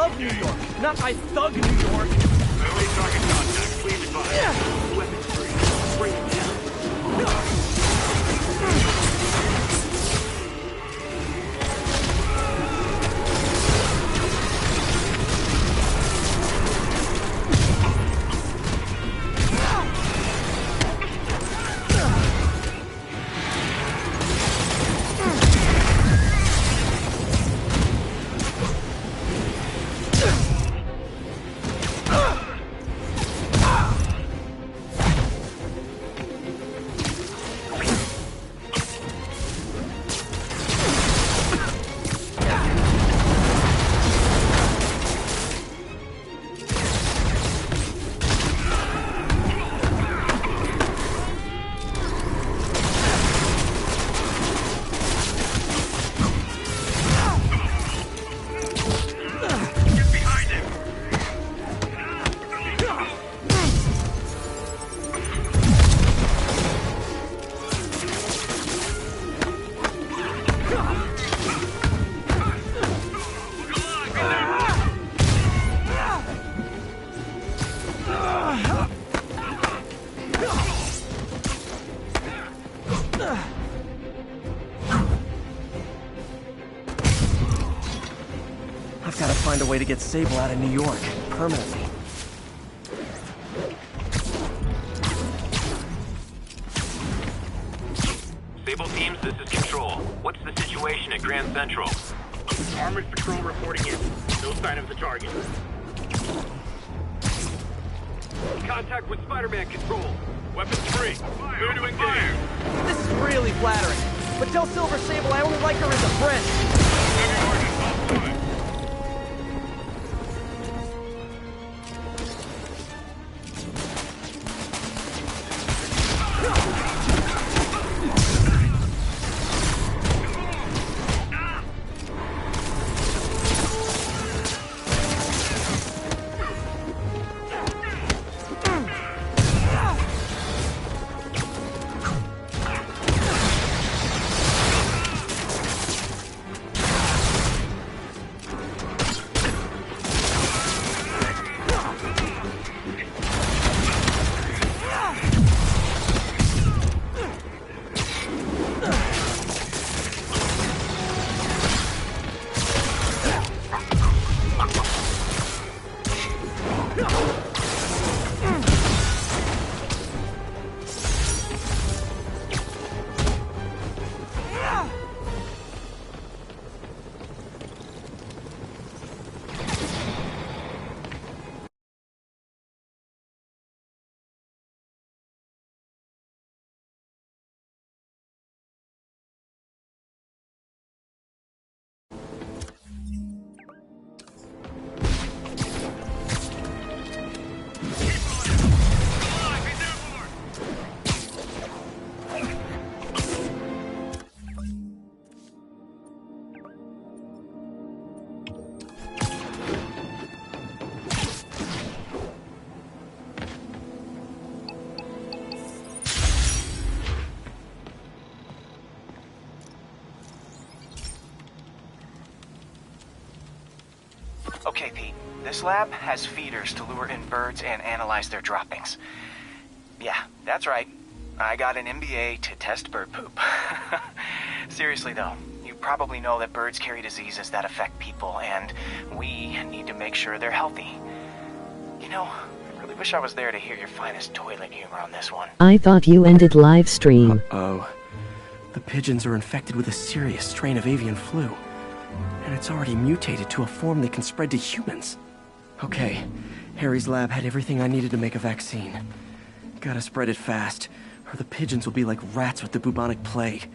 love New York, not I thug New York. Early target contact. Please advise. Weapons free. Bring it down. I've got to find a way to get Sable out of New York, permanently. Sable teams, this is Control. What's the situation at Grand Central? Armored patrol reporting in. No sign of the target. Contact with Spiderman Control. Weapons free. Clear to engage. This is really flattering. But tell Silver Sable I only like her as a friend. Okay, Pete. This lab has feeders to lure in birds and analyze their droppings. Yeah, that's right. I got an MBA to test bird poop. Seriously, though, you probably know that birds carry diseases that affect people, and we need to make sure they're healthy. You know, I really wish I was there to hear your finest toilet humor on this one. I thought you ended live stream. Uh-oh. The pigeons are infected with a serious strain of avian flu. And it's already mutated to a form that can spread to humans. Okay, Harry's lab had everything I needed to make a vaccine. Gotta spread it fast, or the pigeons will be like rats with the bubonic plague.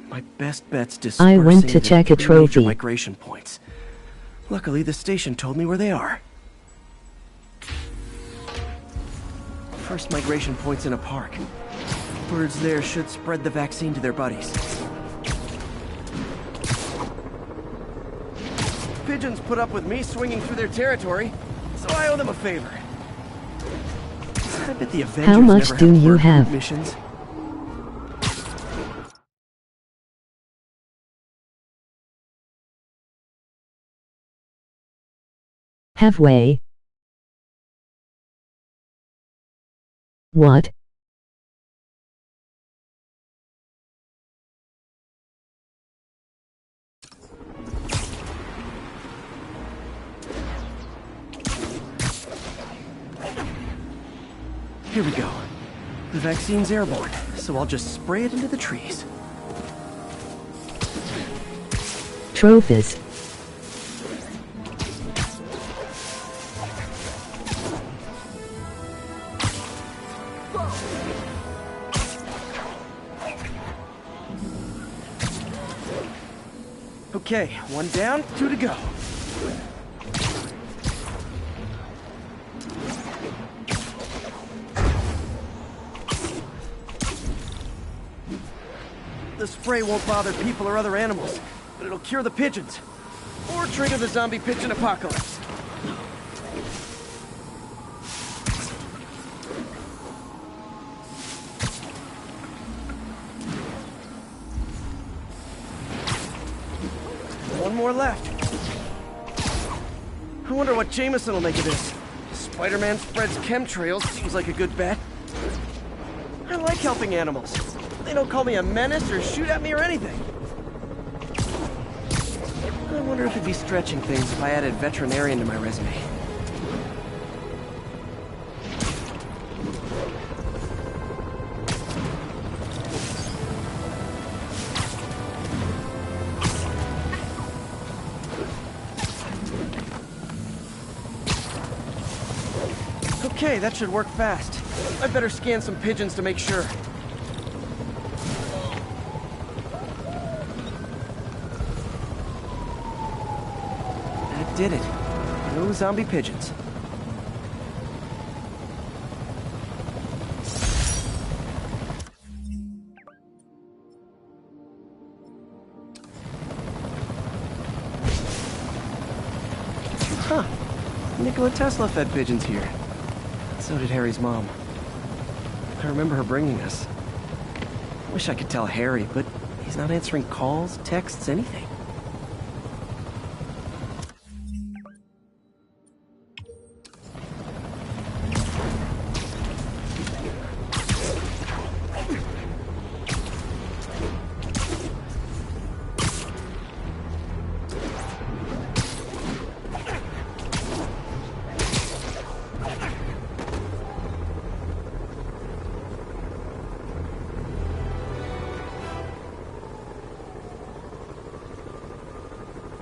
My best bet's dispersing I went to check a major trophy. migration points. Luckily, the station told me where they are. First migration point's in a park. Birds there should spread the vaccine to their buddies. Pigeons put up with me swinging through their territory, so I owe them a favor. I bet the Avengers How much never do have you bird have? missions. Halfway. What? Here we go. The vaccine's airborne, so I'll just spray it into the trees. Trophies. Okay, one down, 2 to go. The spray won't bother people or other animals, but it'll cure the pigeons. Or trigger the zombie pigeon apocalypse. One more left. I wonder what Jameson will make of this. Spider-Man spreads chemtrails seems like a good bet. I like helping animals. They don't call me a menace or shoot at me or anything. I wonder if it'd be stretching things if I added veterinarian to my resume. Okay, that should work fast. I better scan some pigeons to make sure. That did it. No zombie pigeons. Huh. Nikola Tesla fed pigeons here. So did Harry's mom. I remember her bringing us. Wish I could tell Harry, but he's not answering calls, texts, anything.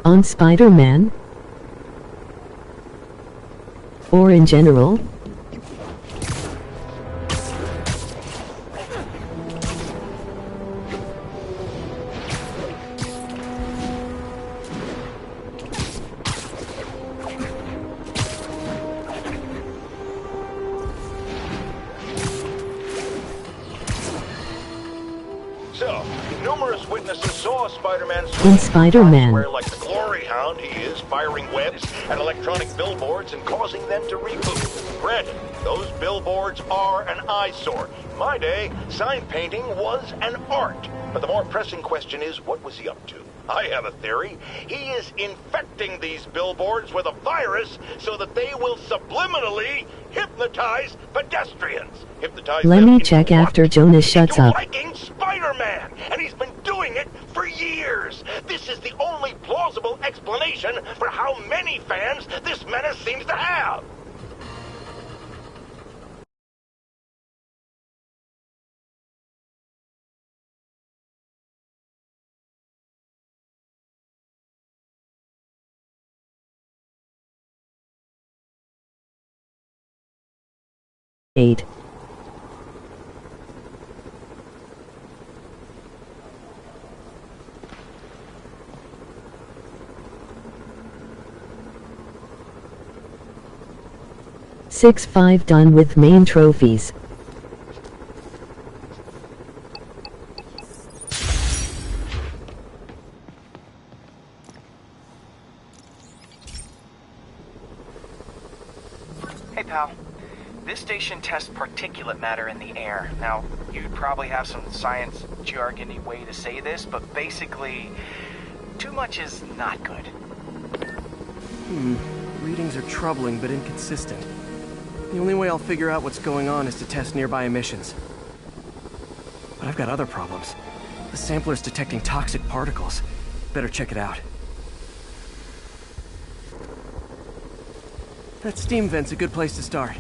On Spider-Man? Or in general? So, numerous witnesses saw Spider-Man In Spider-Man. where, like the glory hound he is, firing webs at electronic billboards and causing them to reboot. Granted, those billboards are an eyesore. In my day, sign painting was an art. But the more pressing question is, what was he up to? I have a theory. He is infecting these billboards with a virus so that they will subliminally hypnotize pedestrians. Hypnotize Let them me into check what? after Jonas shuts Into up. liking Spider-Man, and he's been doing it for years. This is the only plausible explanation for how many fans this menace seems to have. Eight. Six 5 done with main trophies. Hey, pal. This station tests particulate matter in the air. Now, you'd probably have some science jargony way to say this, but basically, too much is not good. readings are troubling but inconsistent. The only way I'll figure out what's going on is to test nearby emissions. But I've got other problems. The sampler's detecting toxic particles. Better check it out. That steam vent's a good place to start.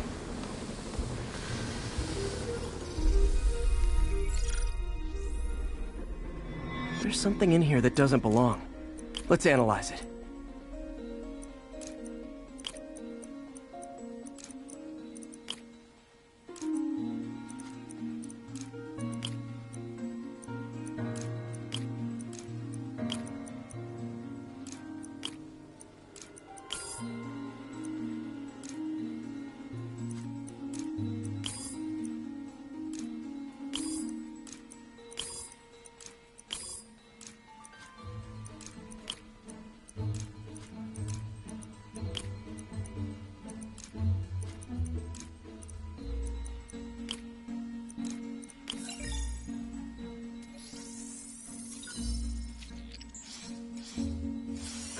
There's something in here that doesn't belong. Let's analyze it.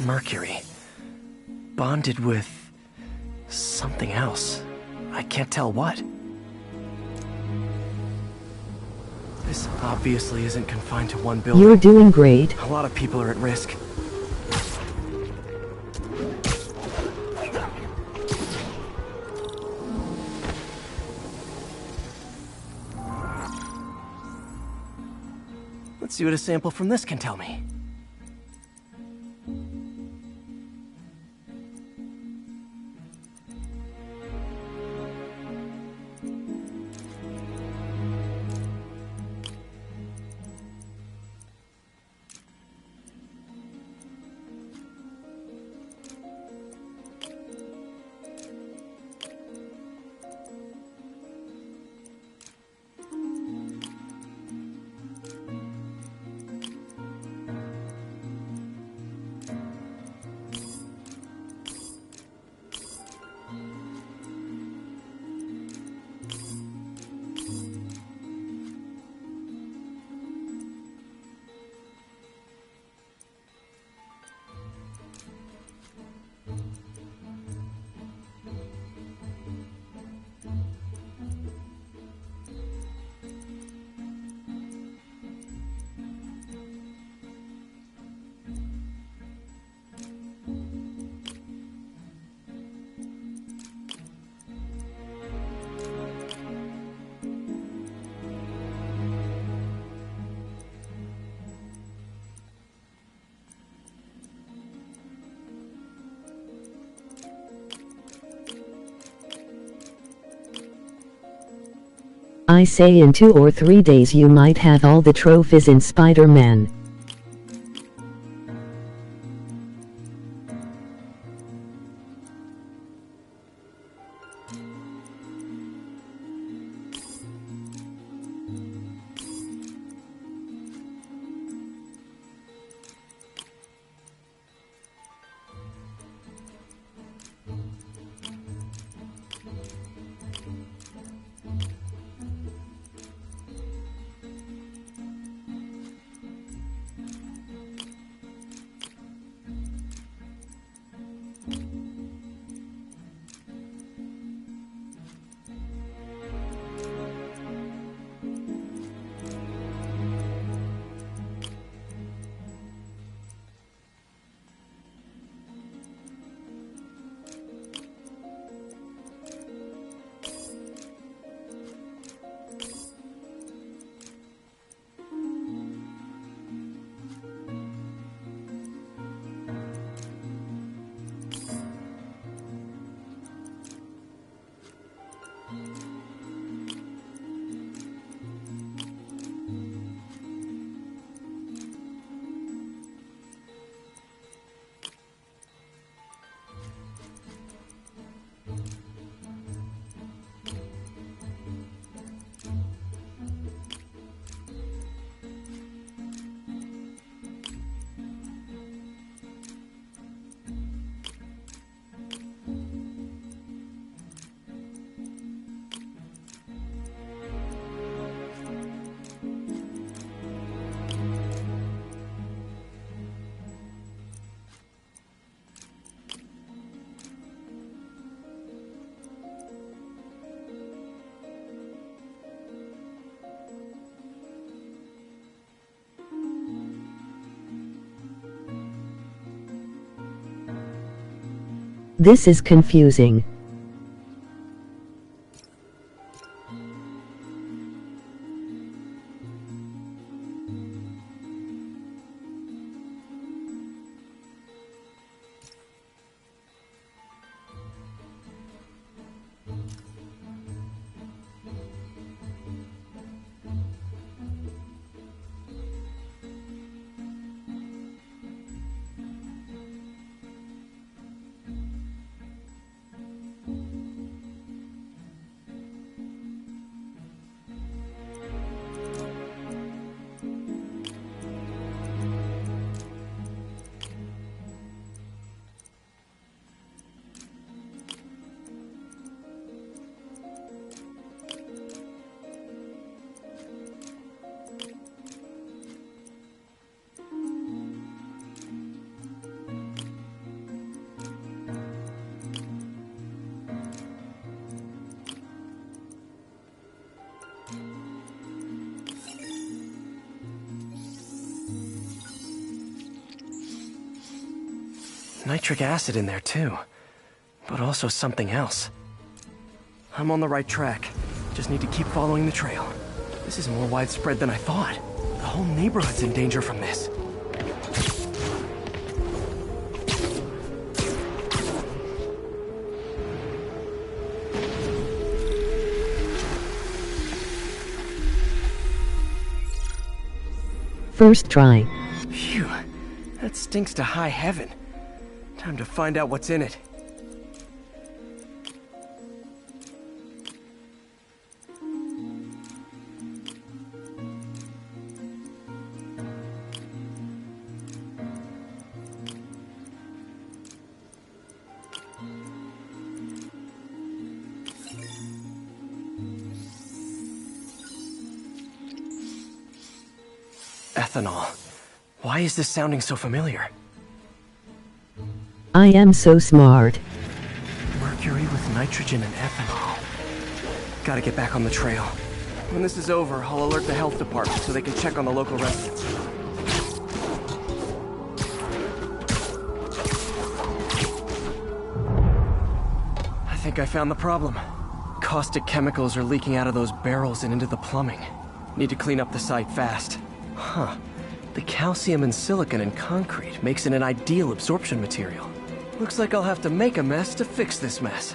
Mercury. Bonded with something else. I can't tell what. This obviously isn't confined to one building. You're doing great. A lot of people are at risk. Let's see what a sample from this can tell me. I say in 2 or 3 days you might have all the trophies in Spider-Man. This is confusing. Nitric acid in there too, but also something else. I'm on the right track. Just need to keep following the trail. This is more widespread than I thought. The whole neighborhood's in danger from this. First try. Phew, that stinks to high heaven. Time to find out what's in it. Ethanol. Why is this sounding so familiar? I am so smart. Mercury with nitrogen and ethanol. Gotta get back on the trail. When this is over, I'll alert the health department so they can check on the local residents. I think I found the problem. Caustic chemicals are leaking out of those barrels and into the plumbing. Need to clean up the site fast. Huh. The calcium and silicon in concrete makes it an ideal absorption material. Looks like I'll have to make a mess to fix this mess.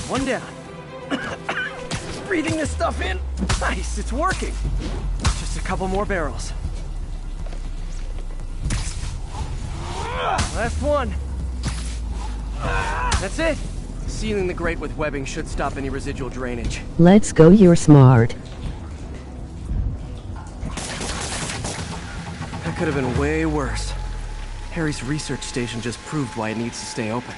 One down. Breathing this stuff in. Nice, it's working. Just a couple more barrels. Last one. That's it. Sealing the grate with webbing should stop any residual drainage. Let's go, you're smart. That could have been way worse. Harry's research station just proved why it needs to stay open.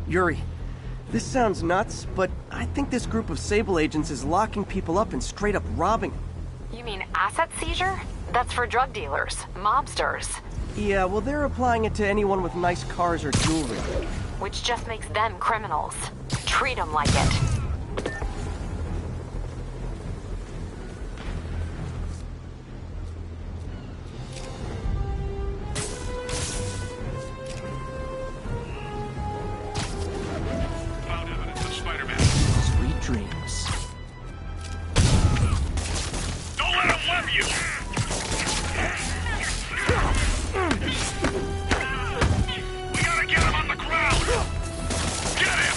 Yuri, This sounds nuts, but I think this group of Sable agents is locking people up and straight up robbing them. You mean asset seizure? That's for drug dealers, mobsters. Yeah, well, they're applying it to anyone with nice cars or jewelry. Which just makes them criminals. Treat them like it. Found evidence of Spider-Man. Sweet dreams. Don't let him web you! We gotta get him on the ground! Get him!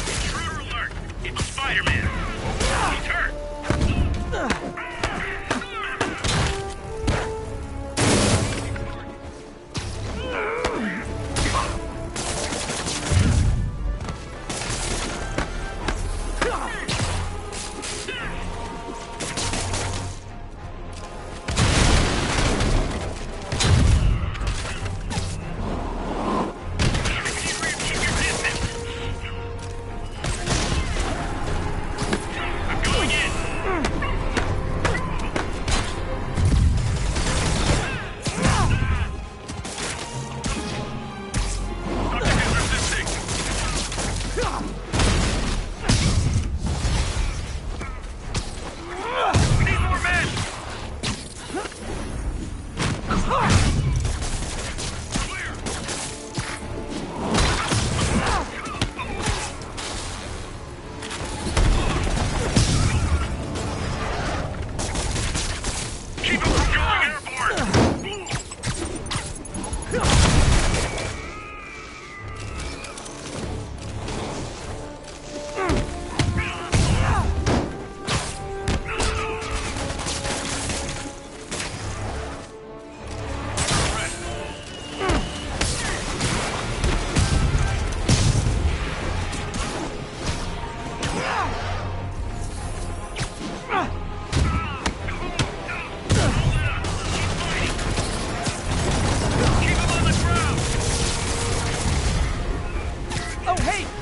Intruder alert! It's Spider-Man! He's hurt!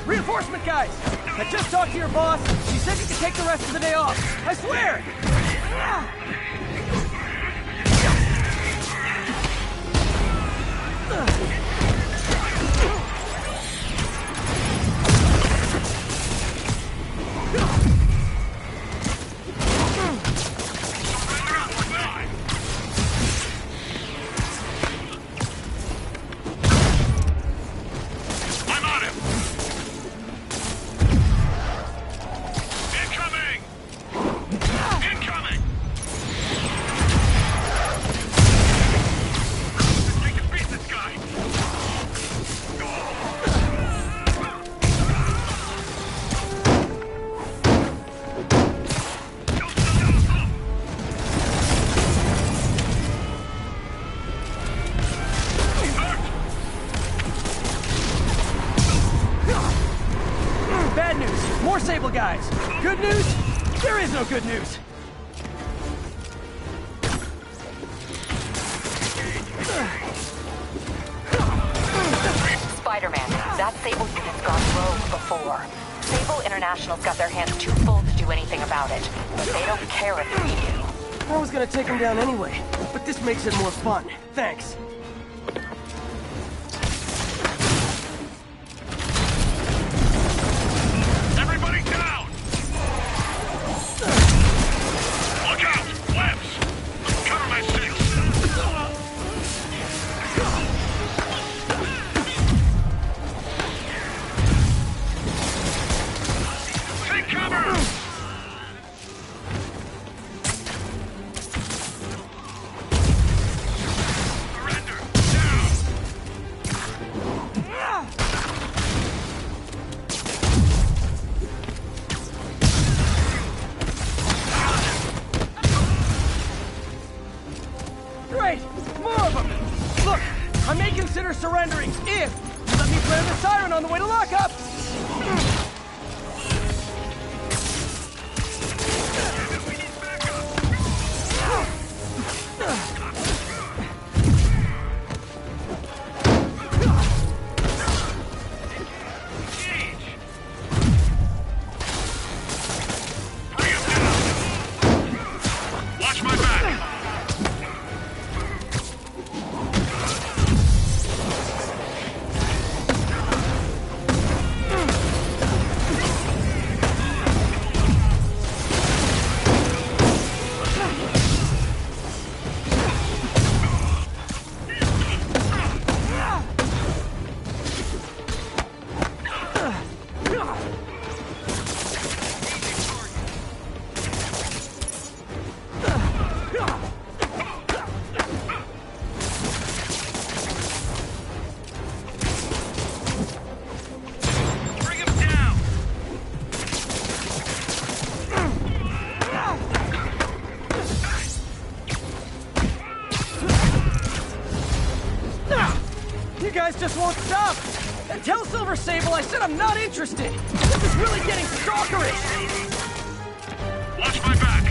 Reinforcement guys! I just talked to your boss. She said you could take the rest of the day off. I swear! Bad news. More Sable guys. Good news? There is no good news. Spider-Man, that Sable unit's gone rogue before. Sable International's got their hands too full to do anything about it, but they don't care if we do. I was gonna take him down anyway, but this makes it more fun. Thanks. Everybody down! Look out! Webs! Cover my six! Take cover! Surrender! Down! Great! More of them! Look, I may consider surrendering if you let me play the siren on the way to lockup! guys just won't stop! And tell Silver Sable I said I'm not interested! This is really getting stalkerish! Watch my back!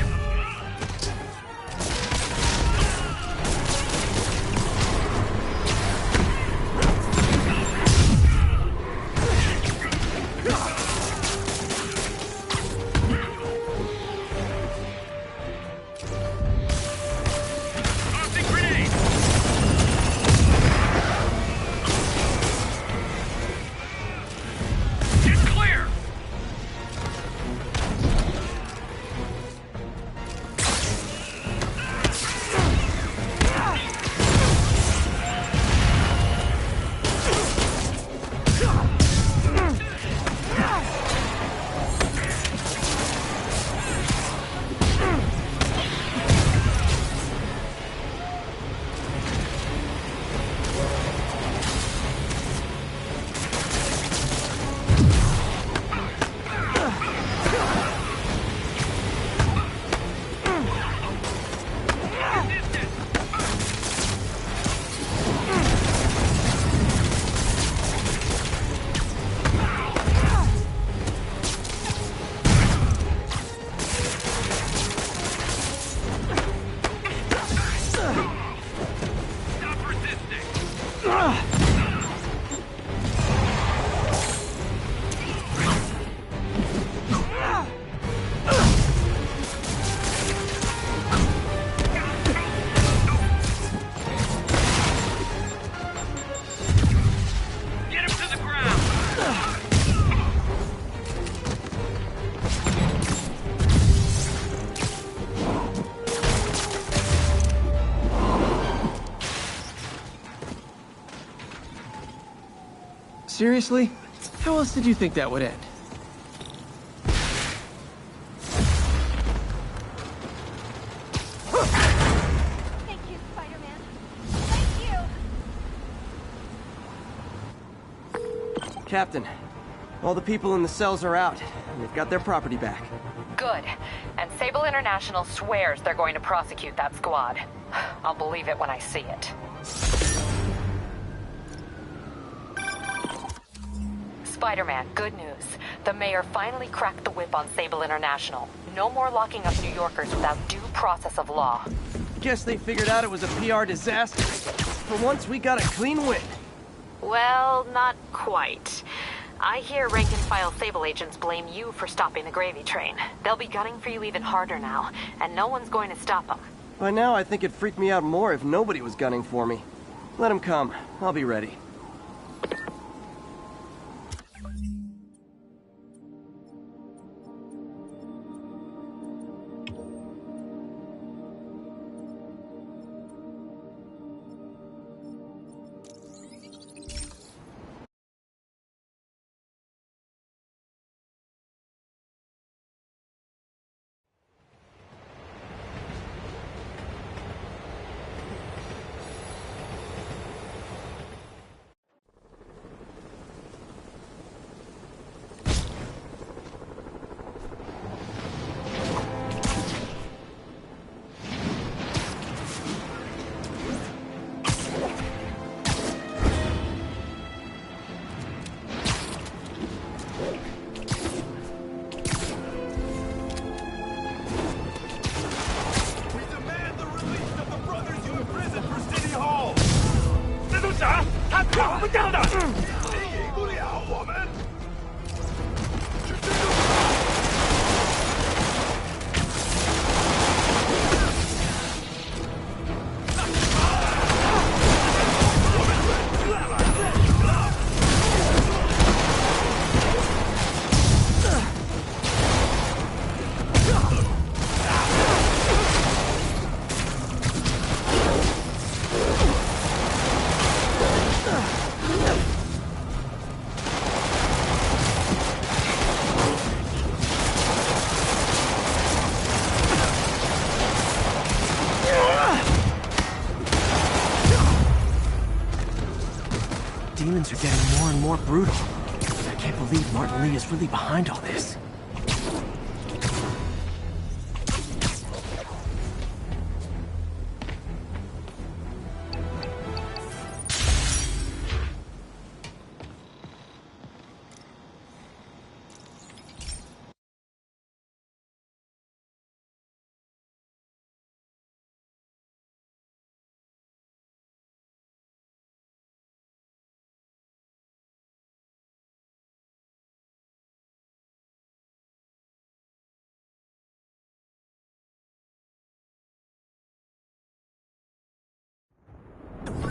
Seriously? How else did you think that would end? Thank you, Spider-Man. Thank you! Captain, all the people in the cells are out, and they've got their property back. Good. And Sable International swears they're going to prosecute that squad. I'll believe it when I see it. Spider-Man, good news. The mayor finally cracked the whip on Sable International. No more locking up New Yorkers without due process of law. Guess they figured out it was a PR disaster. For once, we got a clean win. Well, not quite. I hear rank-and-file Sable agents blame you for stopping the gravy train. They'll be gunning for you even harder now, and no one's going to stop them. By now, I think it'd freak me out more if nobody was gunning for me. Let them come. I'll be ready. Demons are getting more and more brutal. I can't believe Martin Lee is really behind all this.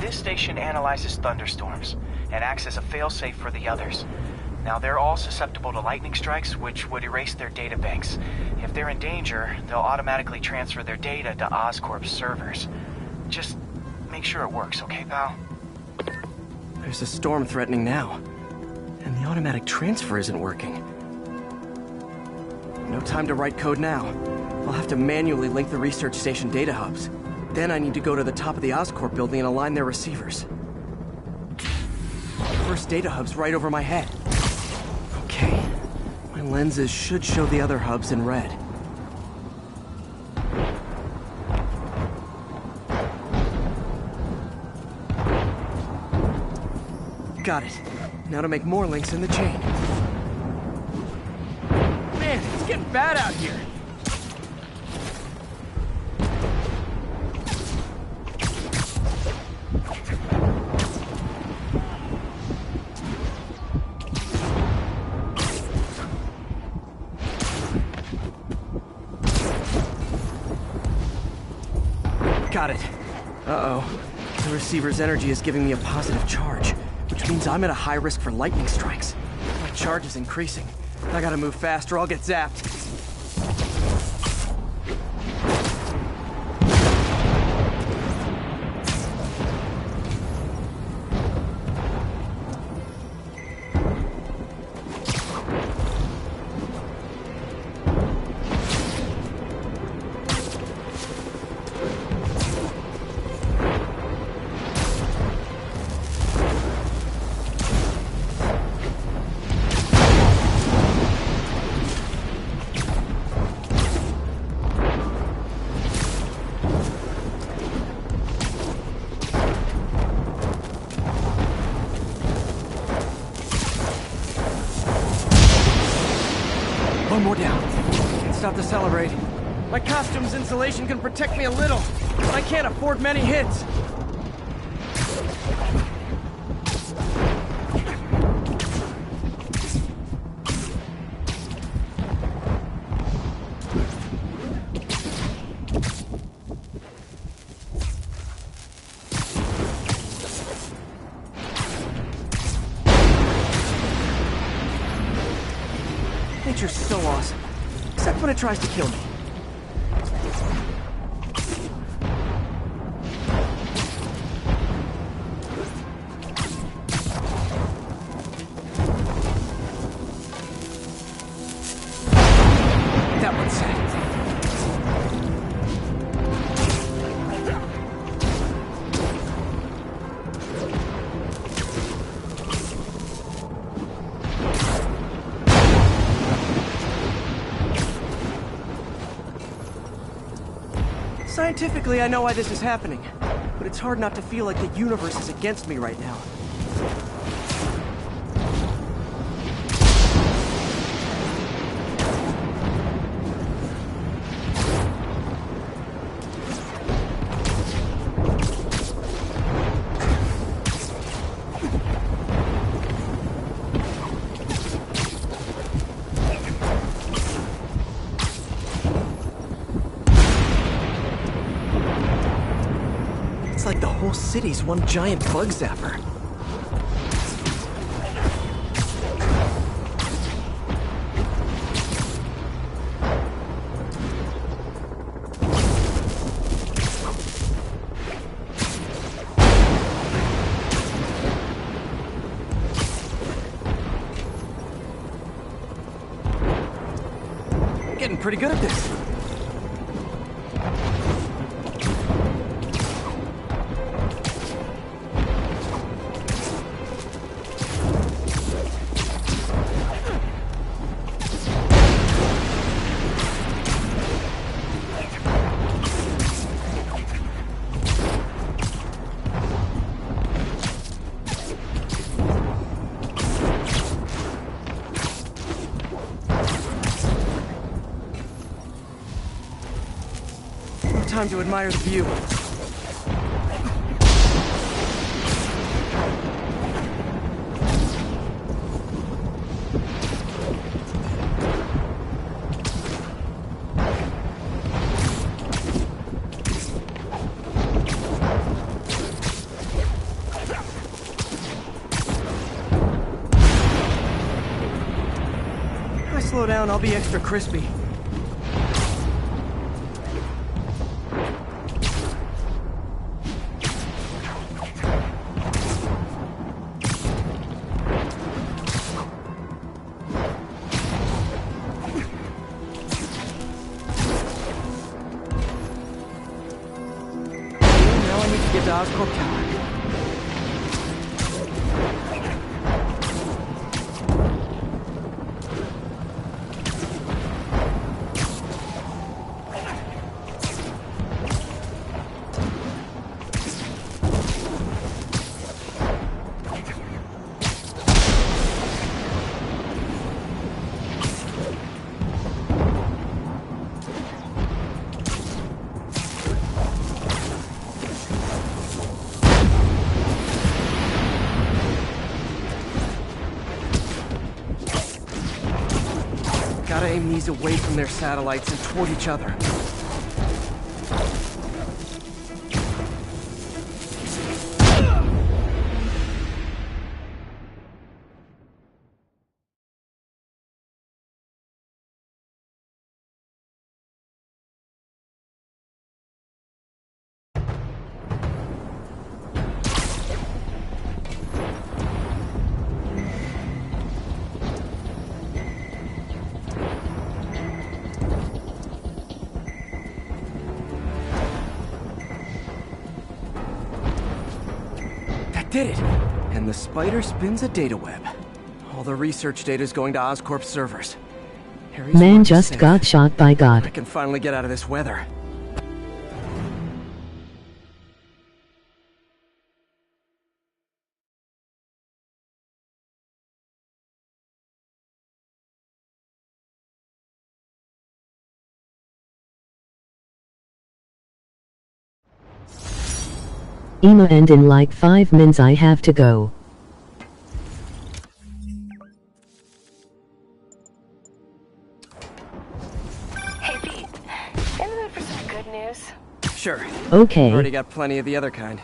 this station analyzes thunderstorms and acts as a failsafe for the others. Now, they're all susceptible to lightning strikes, which would erase their data banks. If they're in danger, they'll automatically transfer their data to Oscorp's servers. Just make sure it works, okay, pal? There's a storm threatening now, and the automatic transfer isn't working. No time to write code now. I'll have to manually link the research station data hubs. Then I need to go to the top of the Oscorp building and align their receivers. The first data hub's right over my head. Okay, my lenses should show the other hubs in red. Got it. Now to make more links in the chain. Man, it's getting bad out here. Got it. Uh-oh. The receiver's energy is giving me a positive charge, which means I'm at a high risk for lightning strikes. My charge is increasing. I gotta move fast or I'll get zapped. One more down. Can't stop to celebrate. My costume's insulation can protect me a little, but I can't afford many hits. Nature's so awesome, except when it tries to kill me. That one's set. Scientifically, I know why this is happening, but it's hard not to feel like the universe is against me right now. It's like the whole city's one giant bug zapper. I'm getting pretty good at this. Time to admire the view. slow down, I'll be extra crispy. Now I need to get to Oscorp Tower. Gotta aim these away from their satellites and toward each other. Did it! And the spider spins a data web. All the research data is going to Oscorp servers. Harry's Man work is just safe. got shot by God. I can finally get out of this weather. Ema, and in like 5 minutes I have to go. Hey, Pete. In the mood for some good news? Sure. Okay. Already got plenty of the other kind.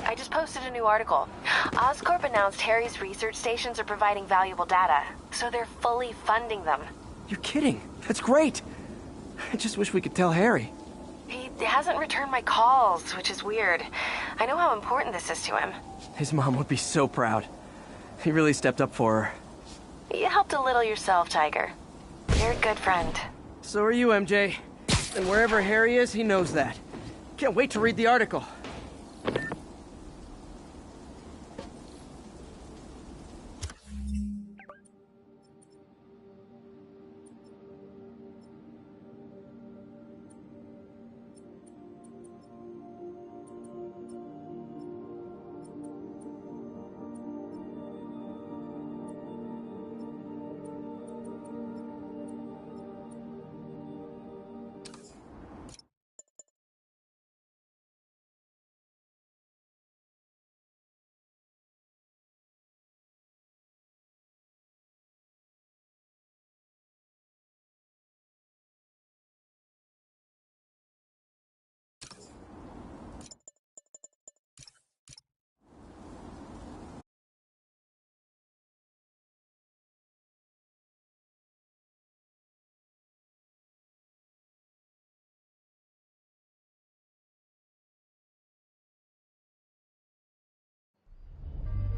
I just posted a new article. Oscorp announced Harry's research stations are providing valuable data, so they're fully funding them. You're kidding. That's great. I just wish we could tell Harry. He hasn't returned my calls, which is weird. I know how important this is to him. His mom would be so proud. He really stepped up for her. You helped a little yourself, Tiger. You're a good friend. So are you, MJ. And wherever Harry is, he knows that. Can't wait to read the article.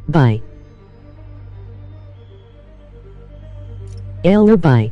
Bye. Eller bye.